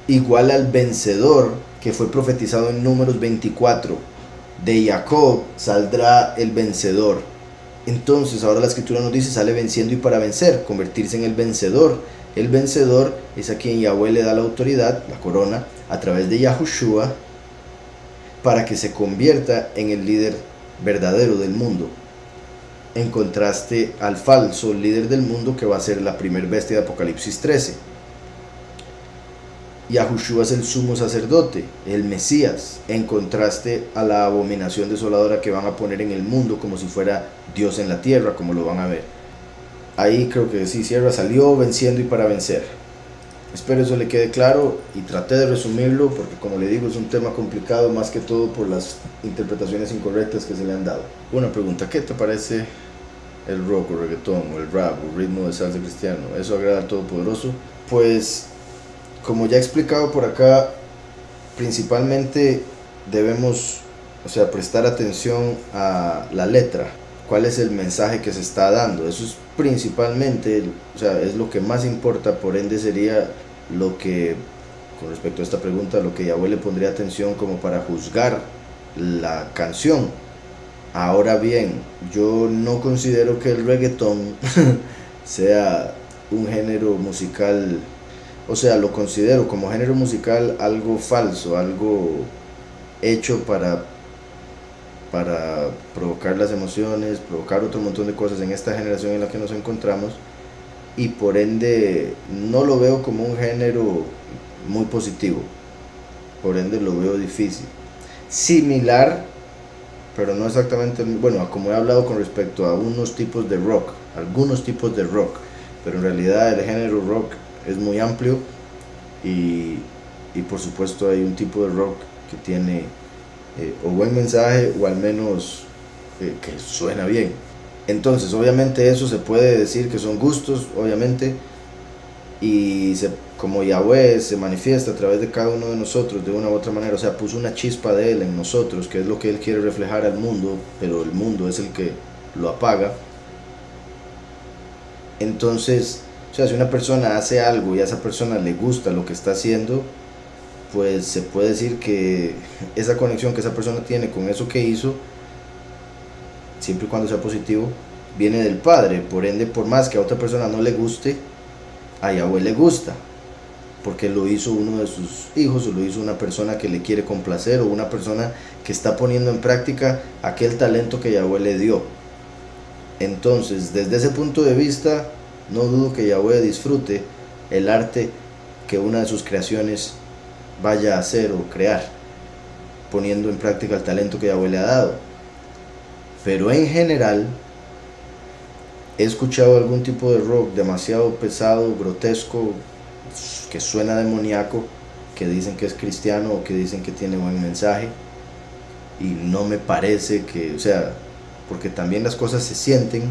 Igual al vencedor que fue profetizado en Números 24, de Jacob saldrá el vencedor. Entonces ahora la escritura nos dice: sale venciendo y para vencer, convertirse en el vencedor. El vencedor es a quien Yahweh le da la autoridad, la corona, a través de Yahushua, para que se convierta en el líder verdadero del mundo, en contraste al falso líder del mundo, que va a ser la primer bestia de Apocalipsis 13. Yahushua es el sumo sacerdote, el Mesías, en contraste a la abominación desoladora que van a poner en el mundo, como si fuera Dios en la tierra, como lo van a ver. Ahí creo que sí cierra: salió venciendo y para vencer. Espero eso le quede claro, y traté de resumirlo porque, como le digo, es un tema complicado, más que todo por las interpretaciones incorrectas que se le han dado. Una pregunta: ¿qué te parece el rock o reggaetón o el rap o ritmo de salsa cristiano, eso agrada al Todopoderoso. Pues como ya he explicado por acá, principalmente debemos, o sea, prestar atención a la letra, cuál es el mensaje que se está dando. Eso es principalmente, o sea, es lo que más importa. Por ende sería lo que, con respecto a esta pregunta, lo que Yahweh le pondría atención como para juzgar la canción. Ahora bien, yo no considero que el reggaetón sea un género musical, o sea, lo considero como género musical algo falso, algo hecho para provocar las emociones, provocar otro montón de cosas en esta generación en la que nos encontramos, y por ende no lo veo como un género muy positivo, por ende lo veo difícil. Similar, pero no exactamente, bueno, como he hablado con respecto a unos tipos de rock, algunos tipos de rock, pero en realidad el género rock es muy amplio y por supuesto hay un tipo de rock que tiene o buen mensaje o al menos que suena bien. Entonces obviamente eso se puede decir que son gustos, obviamente, y como Yahweh se manifiesta a través de cada uno de nosotros de una u otra manera, o sea, puso una chispa de Él en nosotros, que es lo que Él quiere reflejar al mundo, pero el mundo es el que lo apaga. Entonces, o sea, si una persona hace algo y a esa persona le gusta lo que está haciendo, pues se puede decir que esa conexión que esa persona tiene con eso que hizo, siempre y cuando sea positivo, viene del Padre. Por ende, por más que a otra persona no le guste, a Yahweh le gusta, porque lo hizo uno de sus hijos, o lo hizo una persona que le quiere complacer, o una persona que está poniendo en práctica aquel talento que Yahweh le dio. Entonces, desde ese punto de vista, no dudo que Yahweh disfrute el arte que una de sus creaciones vaya a hacer o crear, poniendo en práctica el talento que Yahweh le ha dado. Pero en general, he escuchado algún tipo de rock demasiado pesado, grotesco, que suena demoníaco, que dicen que es cristiano o que dicen que tiene buen mensaje, y no me parece que, o sea, porque también las cosas se sienten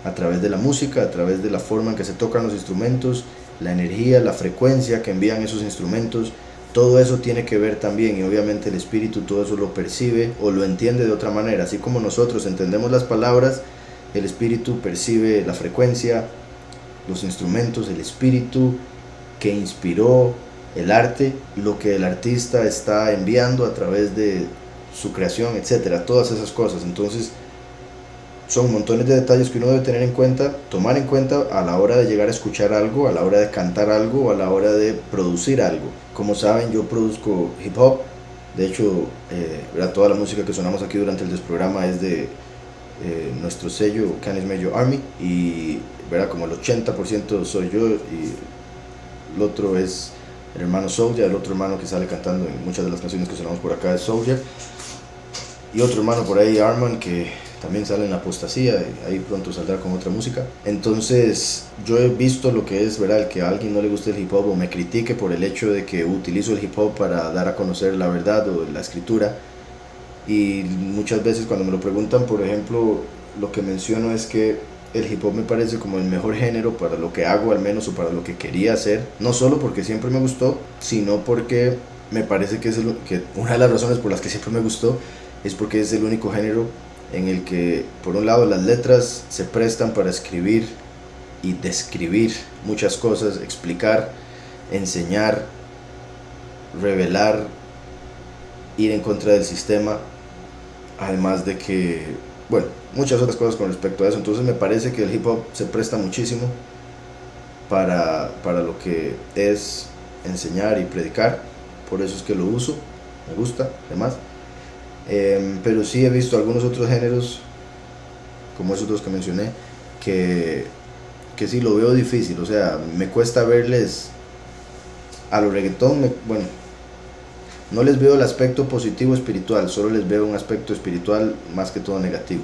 a través de la música, a través de la forma en que se tocan los instrumentos, la energía, la frecuencia que envían esos instrumentos, todo eso tiene que ver también, y obviamente el espíritu todo eso lo percibe o lo entiende de otra manera. Así como nosotros entendemos las palabras, el espíritu percibe la frecuencia, los instrumentos, el espíritu que inspiró el arte, lo que el artista está enviando a través de su creación, etcétera, todas esas cosas. Entonces son montones de detalles que uno debe tener en cuenta, tomar en cuenta a la hora de llegar a escuchar algo, a la hora de cantar algo o a la hora de producir algo. Como saben, yo produzco hip hop. De hecho, toda la música que sonamos aquí durante el programa es de nuestro sello Canis Major Army, y como el 80% soy yo y el otro es el hermano Soldier, el otro hermano que sale cantando en muchas de las canciones que sonamos por acá es Soldier, y otro hermano por ahí, Arman, que también sale en la apostasía, y ahí pronto saldrá con otra música. Entonces yo he visto lo que es, el que a alguien no le guste el hip hop o me critique por el hecho de que utilizo el hip hop para dar a conocer la verdad o la escritura. Y muchas veces cuando me lo preguntan, por ejemplo, lo que menciono es que el hip hop me parece como el mejor género para lo que hago, al menos, o para lo que quería hacer. No solo porque siempre me gustó, sino porque me parece que una de las razones por las que siempre me gustó es porque es el único género en el que, por un lado, las letras se prestan para escribir y describir muchas cosas, explicar, enseñar, revelar, ir en contra del sistema, además de que, muchas otras cosas con respecto a eso. Entonces me parece que el hip hop se presta muchísimo para lo que es enseñar y predicar, por eso es que lo uso, me gusta, además. Pero sí he visto algunos otros géneros, como esos dos que mencioné, que sí lo veo difícil, o sea, me cuesta verles a los reggaetón, no les veo el aspecto positivo espiritual, solo les veo un aspecto espiritual más que todo negativo.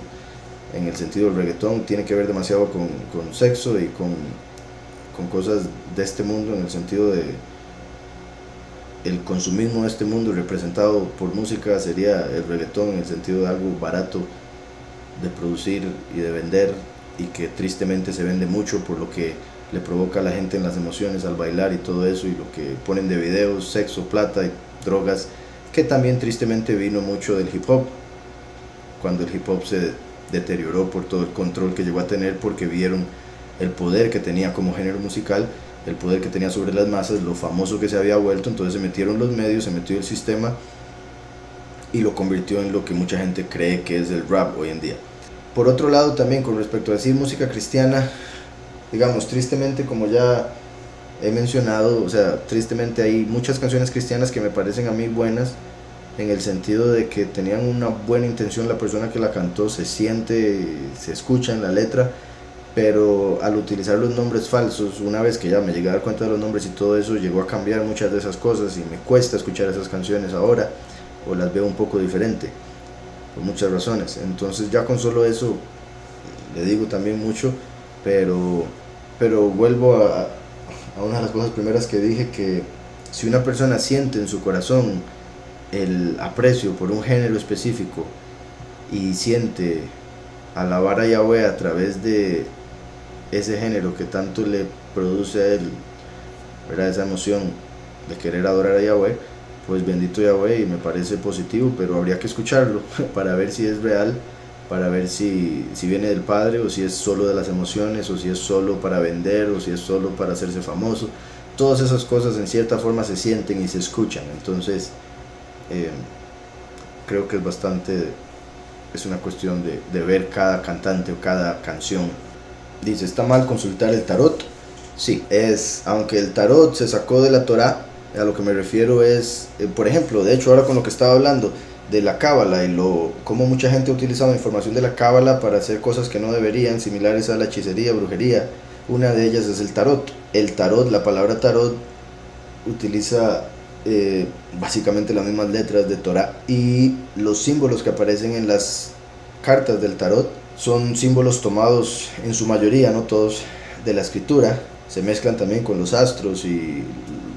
En el sentido del reggaetón tiene que ver demasiado con sexo y con cosas de este mundo, en el sentido de el consumismo de este mundo representado por música sería el reggaetón, en el sentido de algo barato de producir y de vender, y que tristemente se vende mucho por lo que le provoca a la gente en las emociones al bailar y todo eso, y lo que ponen de videos, sexo, plata y drogas, que también tristemente vino mucho del hip hop, cuando el hip hop se deterioró por todo el control que llegó a tener, porque vieron el poder que tenía como género musical, el poder que tenía sobre las masas, lo famoso que se había vuelto. Entonces se metieron los medios, se metió el sistema y lo convirtió en lo que mucha gente cree que es el rap hoy en día. Por otro lado, también con respecto a decir música cristiana, digamos, tristemente, como ya he mencionado, o sea, tristemente hay muchas canciones cristianas que me parecen a mí buenas, en el sentido de que tenían una buena intención la persona que la cantó, se siente, se escucha en la letra, pero al utilizar los nombres falsos, una vez que ya me llegué a dar cuenta de los nombres y todo eso, llegó a cambiar muchas de esas cosas y me cuesta escuchar esas canciones ahora, o las veo un poco diferente, por muchas razones. Entonces ya con solo eso le digo también mucho, pero vuelvo a una de las cosas primeras que dije, que si una persona siente en su corazón el aprecio por un género específico y siente alabar a Yahweh a través de ese género que tanto le produce a él, ¿verdad?, esa emoción de querer adorar a Yahweh, pues bendito Yahweh, y me parece positivo, pero habría que escucharlo para ver si es real, para ver si viene del Padre, o si es solo de las emociones, o si es solo para vender, o si es solo para hacerse famoso. Todas esas cosas en cierta forma se sienten y se escuchan. Entonces creo que es una cuestión de ver cada cantante o cada canción. Dice, ¿está mal consultar el tarot? Sí, aunque el tarot se sacó de la Torá, a lo que me refiero es, por ejemplo, de hecho ahora con lo que estaba hablando de la cábala y cómo mucha gente ha utilizado información de la cábala para hacer cosas que no deberían, similares a la hechicería, brujería, una de ellas es el tarot. El tarot, la palabra tarot, utiliza básicamente las mismas letras de Torah, y los símbolos que aparecen en las cartas del tarot son símbolos tomados en su mayoría, no todos, de la escritura. Se mezclan también con los astros y,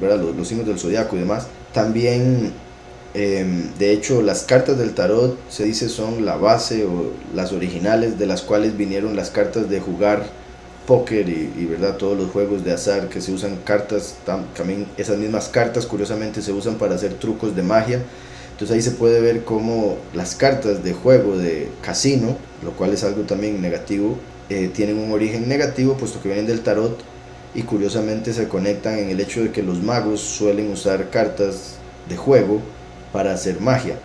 ¿verdad?, los signos del zodiaco y demás. También de hecho las cartas del tarot se dice son la base o las originales de las cuales vinieron las cartas de jugar póker y verdad, todos los juegos de azar que se usan cartas, también esas mismas cartas curiosamente se usan para hacer trucos de magia. Entonces ahí se puede ver cómo las cartas de juego de casino, lo cual es algo también negativo, tienen un origen negativo puesto que vienen del tarot, y curiosamente se conectan en el hecho de que los magos suelen usar cartas de juego para hacer magia.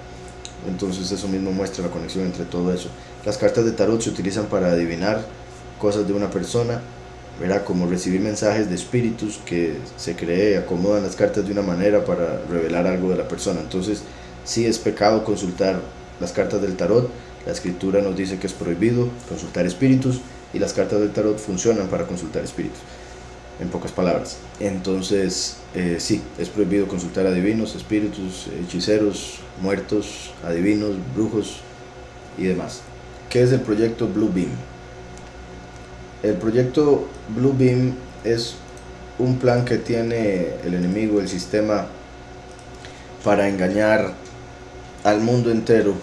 Entonces eso mismo muestra la conexión entre todo eso. Las cartas de tarot se utilizan para adivinar cosas de una persona, ¿verdad?, como recibir mensajes de espíritus que se cree acomodan las cartas de una manera para revelar algo de la persona. Entonces sí es pecado consultar las cartas del tarot. La escritura nos dice que es prohibido consultar espíritus, y las cartas del tarot funcionan para consultar espíritus, en pocas palabras. Entonces sí, es prohibido consultar adivinos, espíritus, hechiceros, muertos, adivinos, brujos y demás. ¿Qué es el proyecto Blue Beam? El proyecto Blue Beam es un plan que tiene el enemigo, el sistema, para engañar al mundo entero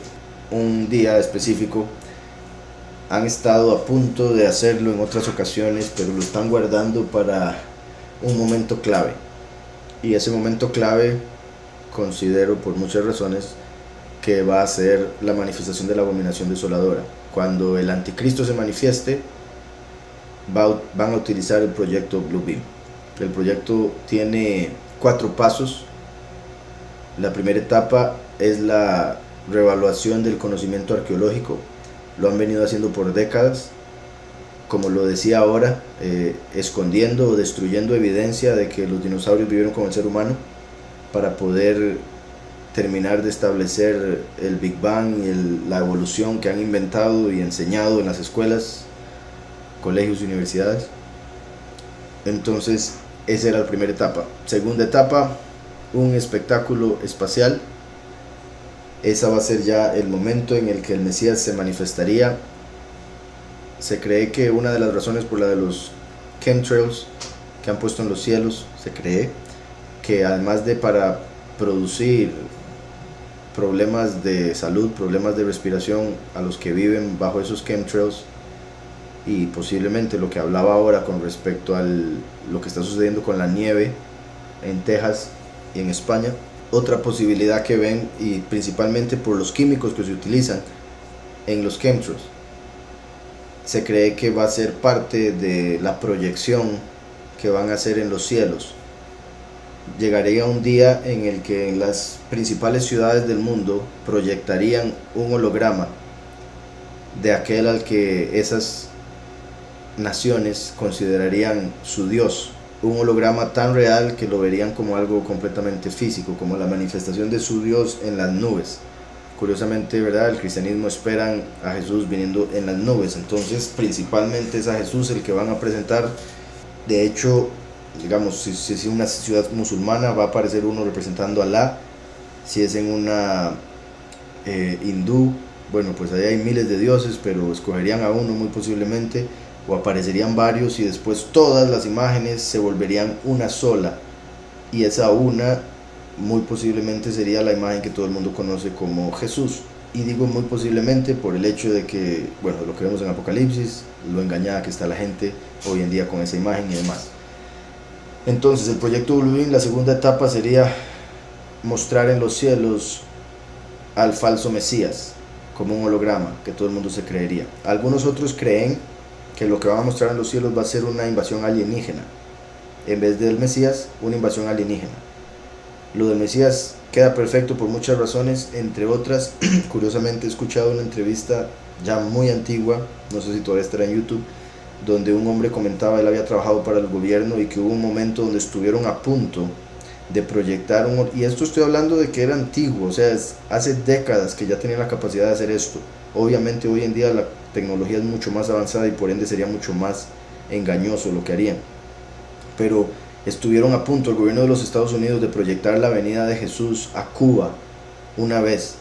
un día específico. Han estado a punto de hacerlo en otras ocasiones, pero lo están guardando para un momento clave. Y ese momento clave, considero por muchas razones, que va a ser la manifestación de la abominación desoladora. Cuando el anticristo se manifieste, van a utilizar el proyecto Blue Beam. El proyecto tiene 4 pasos. La primera etapa es la reevaluación del conocimiento arqueológico. Lo han venido haciendo por décadas, como lo decía ahora, escondiendo o destruyendo evidencia de que los dinosaurios vivieron con el ser humano, para poder terminar de establecer el Big Bang y la evolución que han inventado y enseñado en las escuelas, colegios y universidades. Entonces esa era la primera etapa. Segunda etapa, un espectáculo espacial. Esa va a ser ya el momento en el que el Mesías se manifestaría. Se cree que una de las razones por la de los chemtrails que han puesto en los cielos, se cree que además de para producir problemas de salud, problemas de respiración a los que viven bajo esos chemtrails, y posiblemente lo que hablaba ahora con respecto a lo que está sucediendo con la nieve en Texas y en España. Otra posibilidad que ven, y principalmente por los químicos que se utilizan en los chemtrails, se cree que va a ser parte de la proyección que van a hacer en los cielos. Llegaría un día en el que en las principales ciudades del mundo proyectarían un holograma de aquel al que esas naciones considerarían su Dios, un holograma tan real que lo verían como algo completamente físico, como la manifestación de su Dios en las nubes. Curiosamente, ¿verdad? El cristianismo esperan a Jesús viniendo en las nubes, entonces principalmente es a Jesús el que van a presentar. De hecho, digamos, si es una ciudad musulmana, va a aparecer uno representando a Alá. Si es en una hindú, bueno, pues ahí hay miles de dioses, pero escogerían a uno muy posiblemente, o aparecerían varios, y después todas las imágenes se volverían una sola, y esa una muy posiblemente sería la imagen que todo el mundo conoce como Jesús. Y digo muy posiblemente por el hecho de que, bueno, lo que vemos en Apocalipsis, lo engañada que está la gente hoy en día con esa imagen y demás. Entonces el proyecto Blue Beam, la segunda etapa sería mostrar en los cielos al falso Mesías como un holograma que todo el mundo se creería. Algunos otros creen que lo que van a mostrar en los cielos va a ser una invasión alienígena. En vez del Mesías, una invasión alienígena. Lo del Mesías queda perfecto por muchas razones, entre otras, curiosamente he escuchado una entrevista ya muy antigua, no sé si todavía estará en YouTube, donde un hombre comentaba, él había trabajado para el gobierno y que hubo un momento donde estuvieron a punto de proyectar y esto estoy hablando de que era antiguo, o sea, hace décadas que ya tenían la capacidad de hacer esto. Obviamente hoy en día la tecnología es mucho más avanzada y por ende sería mucho más engañoso lo que harían, pero estuvieron a punto el gobierno de los Estados Unidos de proyectar la venida de Jesús a Cuba una vez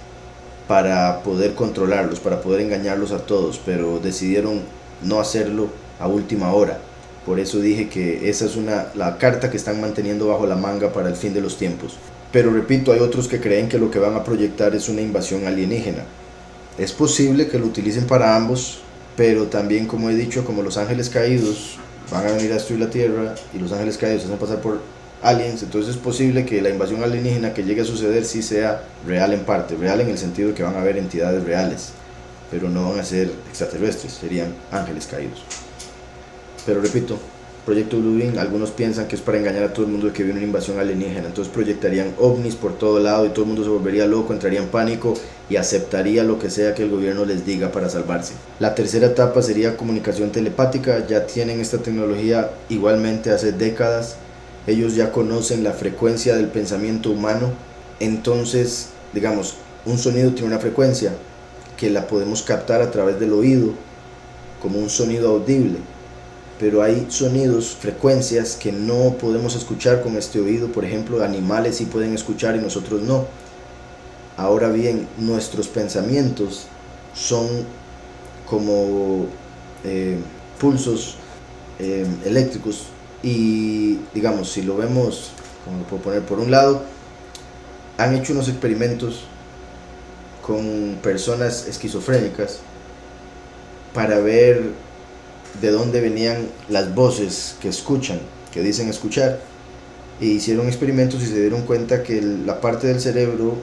para poder controlarlos, para poder engañarlos a todos, pero decidieron no hacerlo a última hora. Por eso dije que esa es la carta que están manteniendo bajo la manga para el fin de los tiempos. Pero repito, hay otros que creen que lo que van a proyectar es una invasión alienígena. Es posible que lo utilicen para ambos, pero también, como he dicho, como los ángeles caídos van a venir a destruir la tierra y los ángeles caídos se hacen pasar por aliens, entonces es posible que la invasión alienígena que llegue a suceder sí sea real en parte, real en el sentido de que van a haber entidades reales, pero no van a ser extraterrestres, serían ángeles caídos. Pero repito, proyecto Blue Beam, algunos piensan que es para engañar a todo el mundo de que viene una invasión alienígena, entonces proyectarían ovnis por todo lado y todo el mundo se volvería loco, entraría en pánico y aceptaría lo que sea que el gobierno les diga para salvarse. La tercera etapa sería comunicación telepática. Ya tienen esta tecnología igualmente hace décadas, ellos ya conocen la frecuencia del pensamiento humano, entonces digamos, un sonido tiene una frecuencia que la podemos captar a través del oído como un sonido audible, pero hay sonidos, frecuencias que no podemos escuchar con este oído. Por ejemplo, animales sí pueden escuchar y nosotros no. Ahora bien, nuestros pensamientos son como pulsos eléctricos, y digamos, si lo vemos, como lo puedo poner, por un lado, han hecho unos experimentos con personas esquizofrénicas para ver de dónde venían las voces que escuchan, que dicen escuchar, e hicieron experimentos y se dieron cuenta que la parte del cerebro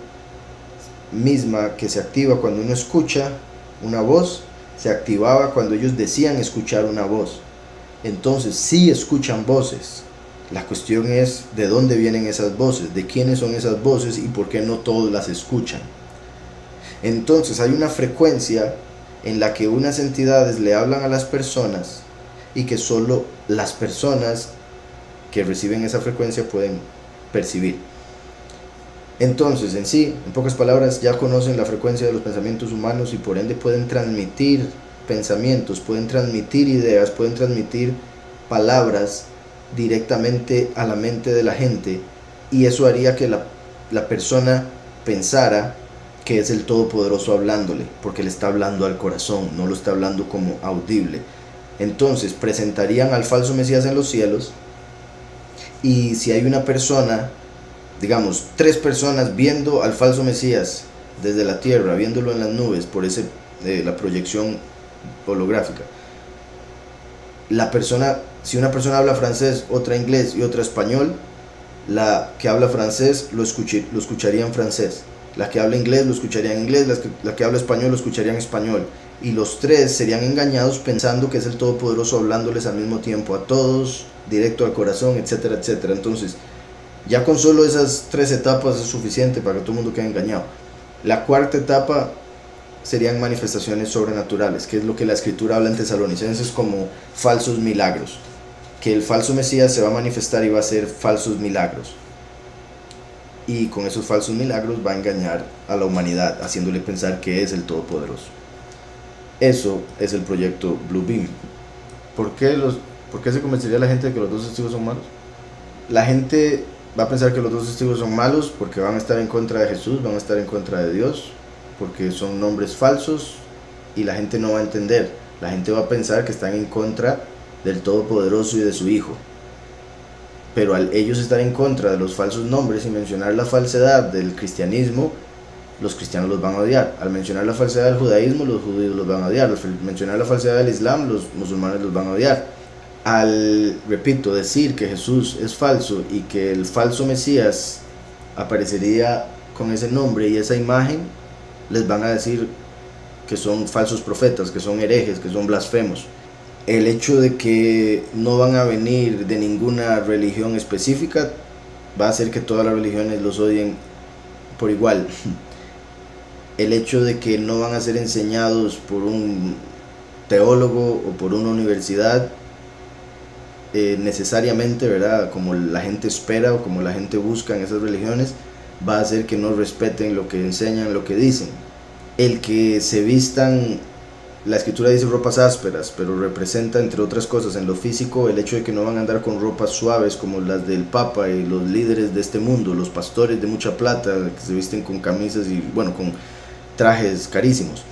misma que se activa cuando uno escucha una voz, se activaba cuando ellos decían escuchar una voz. Entonces sí escuchan voces, la cuestión es de dónde vienen esas voces, de quiénes son esas voces y por qué no todos las escuchan. Entonces hay una frecuencia en la que unas entidades le hablan a las personas y que solo las personas que reciben esa frecuencia pueden percibir. Entonces, en sí, en pocas palabras, ya conocen la frecuencia de los pensamientos humanos y por ende pueden transmitir pensamientos, pueden transmitir ideas, pueden transmitir palabras directamente a la mente de la gente, y eso haría que la persona pensara que es el Todopoderoso hablándole, porque le está hablando al corazón, no lo está hablando como audible. Entonces presentarían al falso Mesías en los cielos, y si hay una persona, digamos 3 personas viendo al falso Mesías desde la tierra, viéndolo en las nubes por la proyección holográfica, si una persona habla francés, otra inglés y otra español, la que habla francés lo escucharía en francés, la que habla inglés lo escucharía en inglés, la que habla español lo escucharía en español, y los tres serían engañados pensando que es el Todopoderoso hablándoles al mismo tiempo a todos, directo al corazón, etcétera, etcétera. Entonces, ya con solo esas tres etapas es suficiente para que todo el mundo quede engañado. La cuarta etapa serían manifestaciones sobrenaturales, que es lo que la escritura habla en Tesalonicenses como falsos milagros, que el falso Mesías se va a manifestar y va a hacer falsos milagros, y con esos falsos milagros va a engañar a la humanidad, haciéndole pensar que es el Todopoderoso. Eso es el proyecto Bluebeam. ¿Por qué se convencería a la gente de que los dos testigos son malos? La gente va a pensar que los dos testigos son malos porque van a estar en contra de Jesús, van a estar en contra de Dios, porque son nombres falsos, y la gente no va a entender. La gente va a pensar que están en contra del Todopoderoso y de su Hijo. Pero al ellos estar en contra de los falsos nombres y mencionar la falsedad del cristianismo, los cristianos los van a odiar. Al mencionar la falsedad del judaísmo, los judíos los van a odiar. Al mencionar la falsedad del islam, los musulmanes los van a odiar. Al, repito, decir que Jesús es falso y que el falso Mesías aparecería con ese nombre y esa imagen, les van a decir que son falsos profetas, que son herejes, que son blasfemos. El hecho de que no van a venir de ninguna religión específica va a hacer que todas las religiones los odien por igual. El hecho de que no van a ser enseñados por un teólogo o por una universidad necesariamente, ¿verdad?, como la gente espera o como la gente busca en esas religiones, va a hacer que no respeten lo que enseñan, lo que dicen. El que se vistan, la escritura dice ropas ásperas, pero representa, entre otras cosas, en lo físico, el hecho de que no van a andar con ropas suaves como las del Papa y los líderes de este mundo, los pastores de mucha plata que se visten con camisas y, bueno, con trajes carísimos.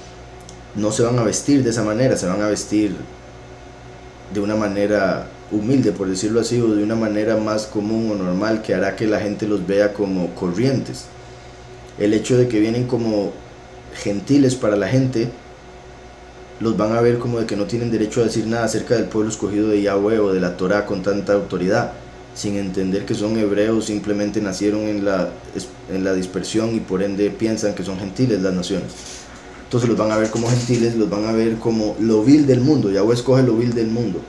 No se van a vestir de esa manera, se van a vestir de una manera humilde, por decirlo así, o de una manera más común o normal, que hará que la gente los vea como corrientes. El hecho de que vienen como gentiles para la gente, los van a ver como de que no tienen derecho a decir nada acerca del pueblo escogido de Yahweh o de la Torah con tanta autoridad, sin entender que son hebreos, simplemente nacieron en la dispersión y por ende piensan que son gentiles las naciones. Entonces los van a ver como gentiles, los van a ver como lo vil del mundo. Yahweh escoge lo vil del mundo.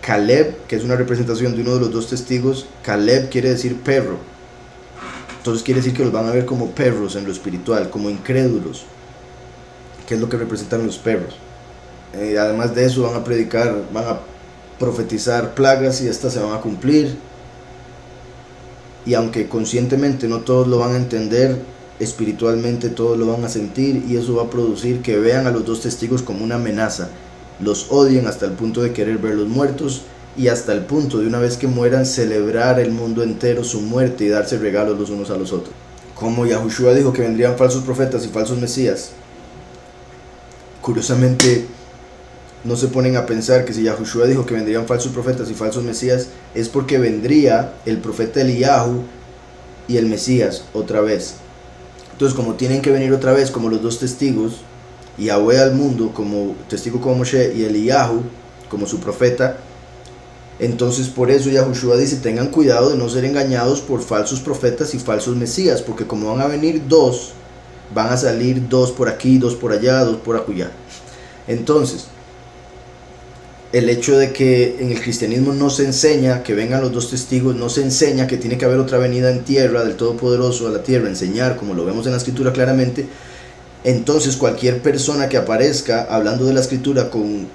Caleb, que es una representación de uno de los dos testigos, Caleb quiere decir perro. Entonces quiere decir que los van a ver como perros en lo espiritual, como incrédulos, que es lo que representan los perros. Además de eso van a predicar, van a profetizar plagas y estas se van a cumplir. Y aunque conscientemente no todos lo van a entender, espiritualmente todos lo van a sentir, y eso va a producir que vean a los dos testigos como una amenaza, los odien hasta el punto de querer verlos muertos, y hasta el punto de, una vez que mueran, celebrar el mundo entero su muerte y darse regalos los unos a los otros. Como Yahushua dijo que vendrían falsos profetas y falsos mesías, curiosamente no se ponen a pensar que si Yahushua dijo que vendrían falsos profetas y falsos mesías, es porque vendría el profeta Eliyahu y el Mesías otra vez. Entonces, como tienen que venir otra vez como los dos testigos, Yahweh al mundo como testigo como Moshe y Eliyahu como su profeta, entonces por eso Yahushua dice: tengan cuidado de no ser engañados por falsos profetas y falsos mesías, porque como van a venir dos, van a salir dos por aquí, dos por allá, dos por acullá. Entonces, el hecho de que en el cristianismo no se enseña que vengan los dos testigos, no se enseña que tiene que haber otra venida en tierra del Todopoderoso a la tierra, enseñar como lo vemos en la escritura claramente. Entonces cualquier persona que aparezca hablando de la escritura con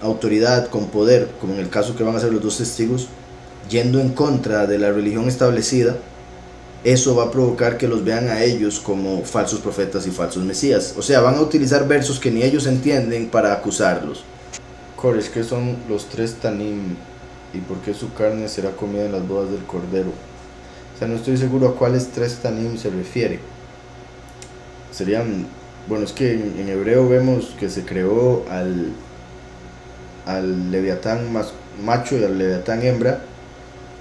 autoridad, con poder, como en el caso que van a ser los dos testigos, yendo en contra de la religión establecida, eso va a provocar que los vean a ellos como falsos profetas y falsos mesías. O sea, van a utilizar versos que ni ellos entienden para acusarlos. Coresh, ¿qué son los tres tanim? ¿Y por qué su carne será comida en las bodas del Cordero? O sea, no estoy seguro a cuáles tres tanim se refiere. Serían, bueno, es que en hebreo vemos que se creó al leviatán macho y al leviatán hembra.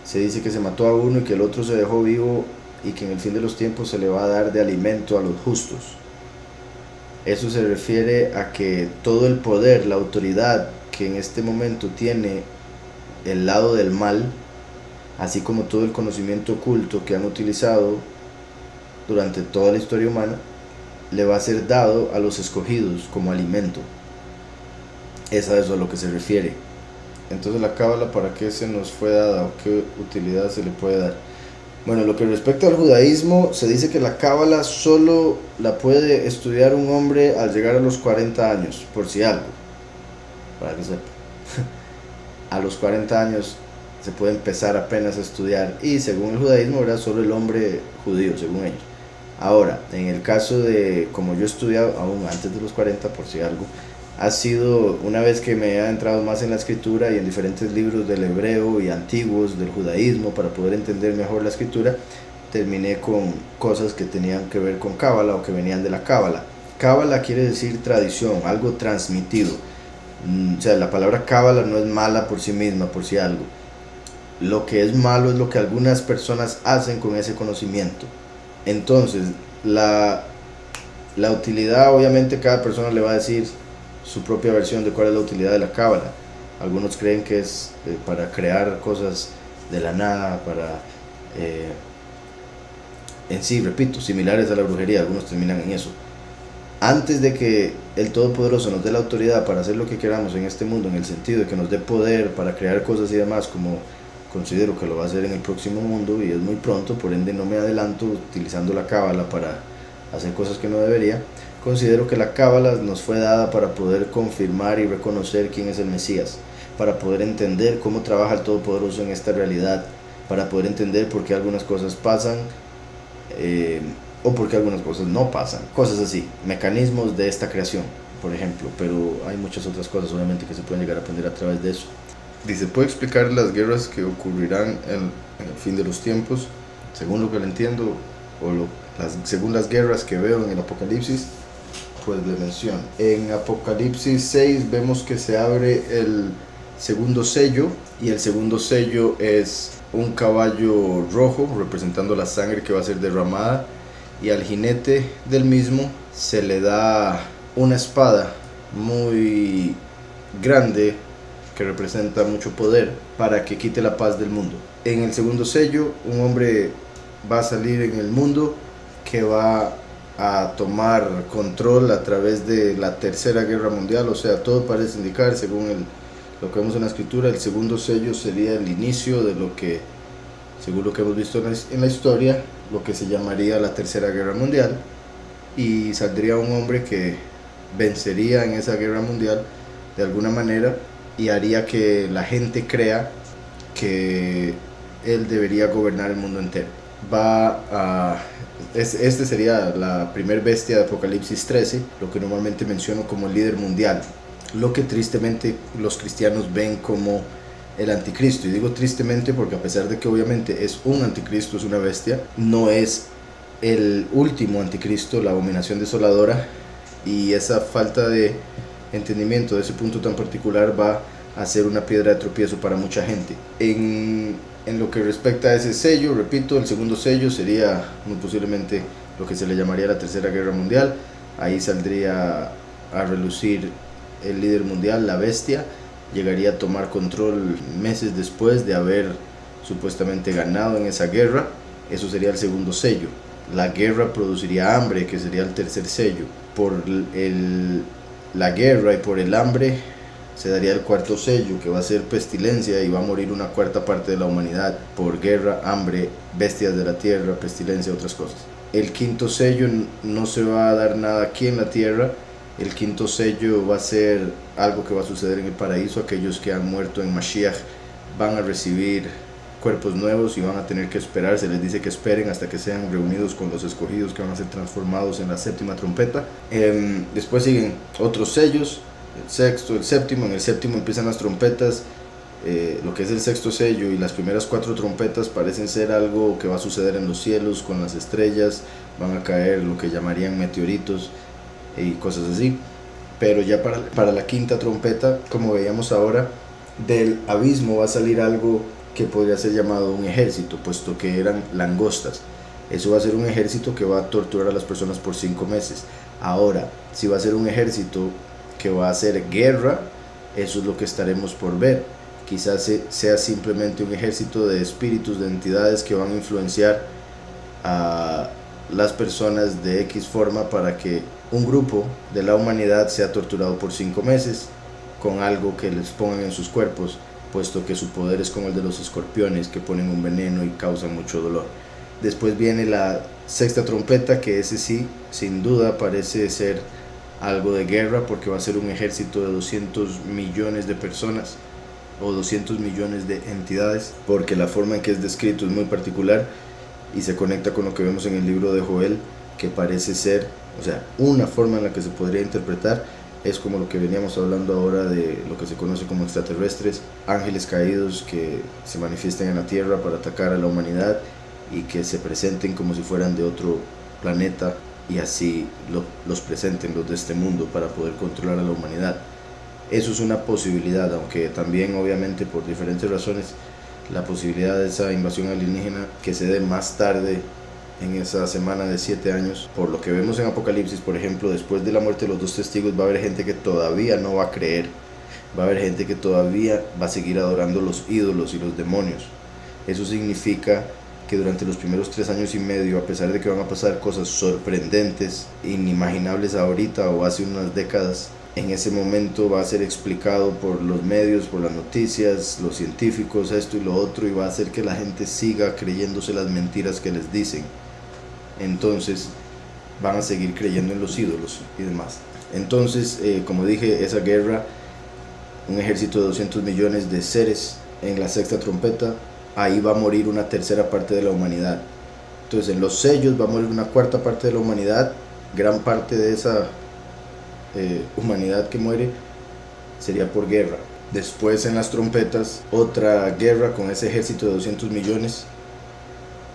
Se dice que se mató a uno y que el otro se dejó vivo, y que en el fin de los tiempos se le va a dar de alimento a los justos. Eso se refiere a que todo el poder, la autoridad que en este momento tiene el lado del mal, así como todo el conocimiento oculto que han utilizado durante toda la historia humana, le va a ser dado a los escogidos como alimento. Es a eso a lo que se refiere. Entonces la cábala, ¿para qué se nos fue dada o qué utilidad se le puede dar? Bueno, lo que respecta al judaísmo, se dice que la cábala solo la puede estudiar un hombre al llegar a los 40 años, por si algo, para que sepa. A los 40 años se puede empezar apenas a estudiar, y según el judaísmo era solo el hombre judío, según ellos. Ahora, en el caso de, como yo he estudiado aún antes de los 40, por si algo, ha sido una vez que me he entrado más en la escritura y en diferentes libros del hebreo y antiguos del judaísmo para poder entender mejor la escritura, terminé con cosas que tenían que ver con cábala o que venían de la cábala. Cábala quiere decir tradición, algo transmitido. O sea, la palabra cábala no es mala por sí misma, por sí algo. Lo que es malo es lo que algunas personas hacen con ese conocimiento. Entonces, la utilidad, obviamente cada persona le va a decir su propia versión de cuál es la utilidad de la cábala. Algunos creen que es para crear cosas de la nada, para en sí, repito, similares a la brujería. Algunos terminan en eso. Antes de que el Todopoderoso nos dé la autoridad para hacer lo que queramos en este mundo, en el sentido de que nos dé poder para crear cosas y demás, como considero que lo va a hacer en el próximo mundo, y es muy pronto, por ende no me adelanto utilizando la cábala para hacer cosas que no debería. Considero que la cábala nos fue dada para poder confirmar y reconocer quién es el Mesías, para poder entender cómo trabaja el Todopoderoso en esta realidad, para poder entender por qué algunas cosas pasan o por qué algunas cosas no pasan, cosas así, mecanismos de esta creación, por ejemplo. Pero hay muchas otras cosas obviamente que se pueden llegar a aprender a través de eso. Dice, ¿puede explicar las guerras que ocurrirán en el fin de los tiempos? Según lo que le entiendo, según las guerras que veo en el Apocalipsis, pues le menciono. En Apocalipsis 6 vemos que se abre el segundo sello, y el segundo sello es un caballo rojo representando la sangre que va a ser derramada, y al jinete del mismo se le da una espada muy grande que representa mucho poder para que quite la paz del mundo. En el segundo sello, un hombre va a salir en el mundo que va a tomar control a través de la tercera guerra mundial. O sea, todo parece indicar, según lo que vemos en la escritura, el segundo sello sería el inicio de lo que, según lo que hemos visto en la historia, lo que se llamaría la tercera guerra mundial, y saldría un hombre que vencería en esa guerra mundial de alguna manera y haría que la gente crea que él debería gobernar el mundo entero. Este sería la primer bestia de Apocalipsis 13, lo que normalmente menciono como el líder mundial, lo que tristemente los cristianos ven como el anticristo. Y digo tristemente porque, a pesar de que obviamente es un anticristo, es una bestia, no es el último anticristo, la abominación desoladora, y esa falta de entendimiento de ese punto tan particular va a ser una piedra de tropiezo para mucha gente. En lo que respecta a ese sello, repito, el segundo sello sería muy posiblemente lo que se le llamaría la tercera guerra mundial. Ahí saldría a relucir el líder mundial, la bestia. Llegaría a tomar control meses después de haber supuestamente ganado en esa guerra. Eso sería el segundo sello. La guerra produciría hambre, que sería el tercer sello. Por la guerra y por el hambre se daría el cuarto sello, que va a ser pestilencia, y va a morir una cuarta parte de la humanidad por guerra, hambre, bestias de la tierra, pestilencia, otras cosas. El quinto sello no se va a dar nada aquí en la tierra. El quinto sello va a ser algo que va a suceder en el paraíso. Aquellos que han muerto en Mashiach van a recibir cuerpos nuevos y van a tener que esperar. Se les dice que esperen hasta que sean reunidos con los escogidos, que van a ser transformados en la séptima trompeta. Después siguen otros sellos, el sexto, el séptimo. En el séptimo empiezan las trompetas. Lo que es el sexto sello y las primeras 4 trompetas parecen ser algo que va a suceder en los cielos con las estrellas. Van a caer lo que llamarían meteoritos y cosas así. Pero ya para la quinta trompeta, como veíamos ahora, del abismo va a salir algo que podría ser llamado un ejército, puesto que eran langostas. Eso va a ser un ejército que va a torturar a las personas por 5 meses. Ahora, si va a ser un ejército que va a hacer guerra, Eso es lo que estaremos por ver. Quizás sea simplemente un ejército de espíritus, de entidades que van a influenciar a las personas de X forma para que un grupo de la humanidad sea torturado por 5 meses con algo que les pongan en sus cuerpos, puesto que su poder es como el de los escorpiones, que ponen un veneno y causan mucho dolor. Después viene la sexta trompeta, que ese sí, sin duda parece ser algo de guerra, porque va a ser un ejército de 200 millones de personas o 200 millones de entidades, porque la forma en que es descrito es muy particular y se conecta con lo que vemos en el libro de Joel, que parece ser, o sea, una forma en la que se podría interpretar es como lo que veníamos hablando ahora de lo que se conoce como extraterrestres, ángeles caídos que se manifiesten en la tierra para atacar a la humanidad y que se presenten como si fueran de otro planeta y así los presenten los de este mundo para poder controlar a la humanidad. Eso es una posibilidad, aunque también obviamente por diferentes razones la posibilidad de esa invasión alienígena que se dé más tarde en esa semana de 7 años, por lo que vemos en Apocalipsis, por ejemplo, después de la muerte de los 2 testigos va a haber gente que todavía no va a creer, va a haber gente que todavía va a seguir adorando los ídolos y los demonios. Eso significa que durante los primeros 3 años y medio, a pesar de que van a pasar cosas sorprendentes, inimaginables ahorita o hace unas décadas, en ese momento va a ser explicado por los medios, por las noticias, los científicos, esto y lo otro, y va a hacer que la gente siga creyéndose las mentiras que les dicen. Entonces van a seguir creyendo en los ídolos y demás. Entonces, como dije, esa guerra, un ejército de 200 millones de seres en la sexta trompeta, ahí va a morir una tercera parte de la humanidad. Entonces en los sellos va a morir una cuarta parte de la humanidad. Gran parte de esa humanidad que muere sería por guerra. Después en las trompetas otra guerra con ese ejército de 200 millones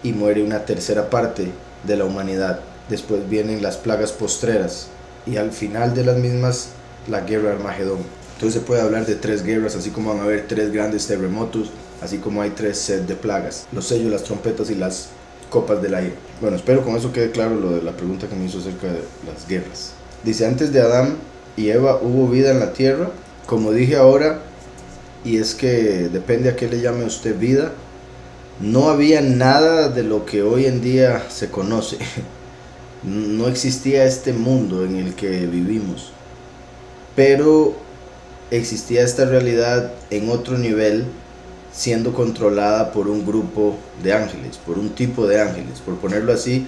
y muere una tercera parte de la humanidad. Después vienen las plagas postreras y al final de las mismas la guerra de Armagedón. Entonces se puede hablar de 3 guerras, así como van a haber 3 grandes terremotos, así como hay 3 sets de plagas: los sellos, las trompetas y las copas del aire. Bueno, espero con eso quede claro lo de la pregunta que me hizo acerca de las guerras. Dice: antes de Adán y Eva hubo vida en la tierra. Como dije ahora, y es que depende a qué le llame usted vida, no había nada de lo que hoy en día se conoce. No existía este mundo en el que vivimos, pero existía esta realidad en otro nivel, siendo controlada por un grupo de ángeles, por un tipo de ángeles. Por ponerlo así,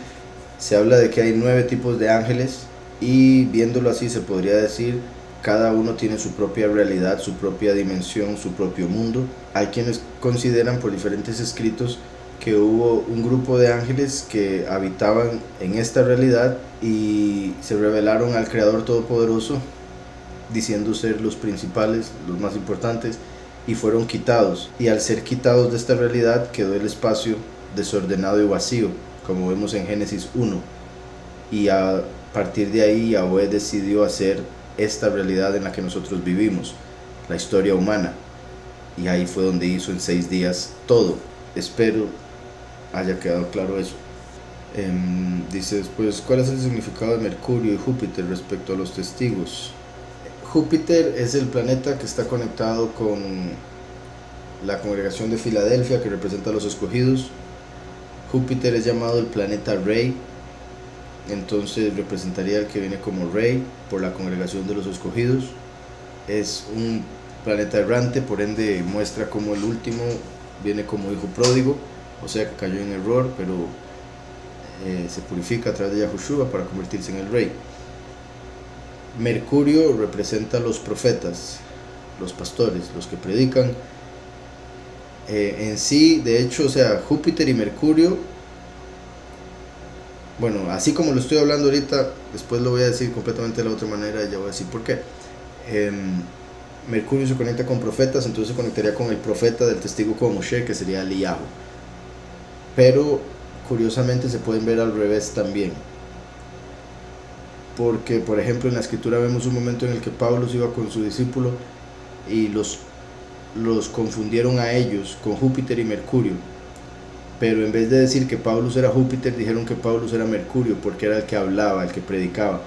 se habla de que hay 9 tipos de ángeles, y viéndolo así se podría decir, cada uno tiene su propia realidad, su propia dimensión, su propio mundo. Hay quienes consideran por diferentes escritos que hubo un grupo de ángeles que habitaban en esta realidad y se rebelaron al Creador Todopoderoso, diciendo ser los principales, los más importantes, y fueron quitados. Y al ser quitados de esta realidad quedó el espacio desordenado y vacío, como vemos en Génesis 1. Y a partir de ahí Yahweh decidió hacer esta realidad en la que nosotros vivimos, la historia humana. Y ahí fue donde hizo en 6 días todo. Espero haya quedado claro eso. Dice después: ¿cuál es el significado de Mercurio y Júpiter respecto a los testigos? Júpiter es el planeta que está conectado con la congregación de Filadelfia, que representa a los escogidos. Júpiter es llamado el planeta rey, entonces representaría el que viene como rey por la congregación de los escogidos. Es un planeta errante, por ende muestra como el último viene como hijo pródigo, o sea que cayó en error, pero se purifica a través de Yahushua para convertirse en el rey. Mercurio representa a los profetas, los pastores, los que predican. En sí, de hecho, o sea, Júpiter y Mercurio, bueno, así como lo estoy hablando ahorita, después lo voy a decir completamente de la otra manera y ya voy a decir por qué. Mercurio se conecta con profetas, entonces se conectaría con el profeta del testigo como Moshe, que sería Eliyahu. Pero curiosamente se pueden ver al revés también, porque por ejemplo en la escritura vemos un momento en el que Pablo iba con su discípulo y los confundieron a ellos con Júpiter y Mercurio, pero en vez de decir que Pablo era Júpiter, dijeron que Pablo era Mercurio, porque era el que hablaba, el que predicaba.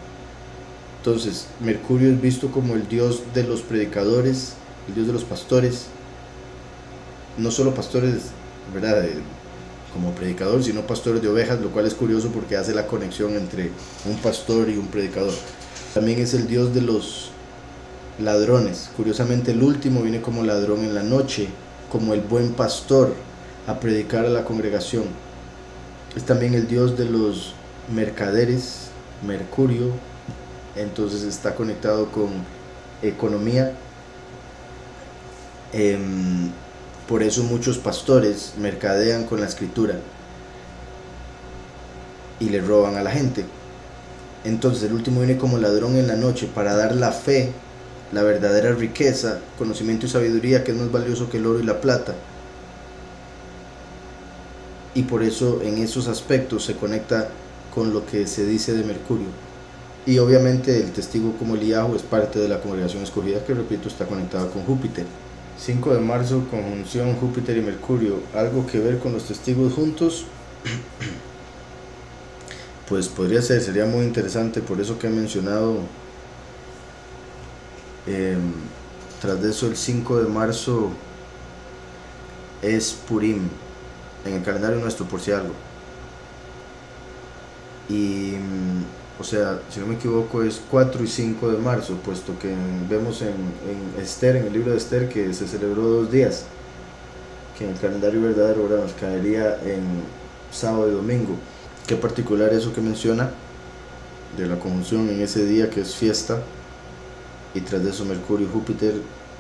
Entonces Mercurio es visto como el dios de los predicadores el Dios de los pastores, no solo pastores, ¿verdad?, como predicador, sino pastores de ovejas, lo cual es curioso porque hace la conexión entre un pastor y un predicador. También es el Dios de los ladrones. Curiosamente, el último viene como ladrón en la noche, como el buen pastor, a predicar a la congregación. Es también el Dios de los mercaderes, Mercurio, entonces está conectado con economía. Por eso muchos pastores mercadean con la escritura y le roban a la gente. Entonces el último viene como ladrón en la noche para dar la fe, la verdadera riqueza, conocimiento y sabiduría, que es más valioso que el oro y la plata. Y por eso en esos aspectos se conecta con lo que se dice de Mercurio. Y obviamente el testigo como Eliahu es parte de la congregación escogida, que repito está conectada con Júpiter. 5 de marzo, conjunción Júpiter y Mercurio. ¿Algo que ver con los testigos juntos? Pues podría ser, sería muy interesante, por eso que he mencionado. Tras de eso, el 5 de marzo es Purim en el calendario nuestro, por si algo. Y o sea, si no me equivoco, es 4 y 5 de marzo, puesto que vemos en Esther, en el libro de Esther, que se celebró 2 días, que en el calendario verdadero ahora nos caería en sábado y domingo. Qué particular eso que menciona de la conjunción en ese día que es fiesta, y tras de eso Mercurio y Júpiter,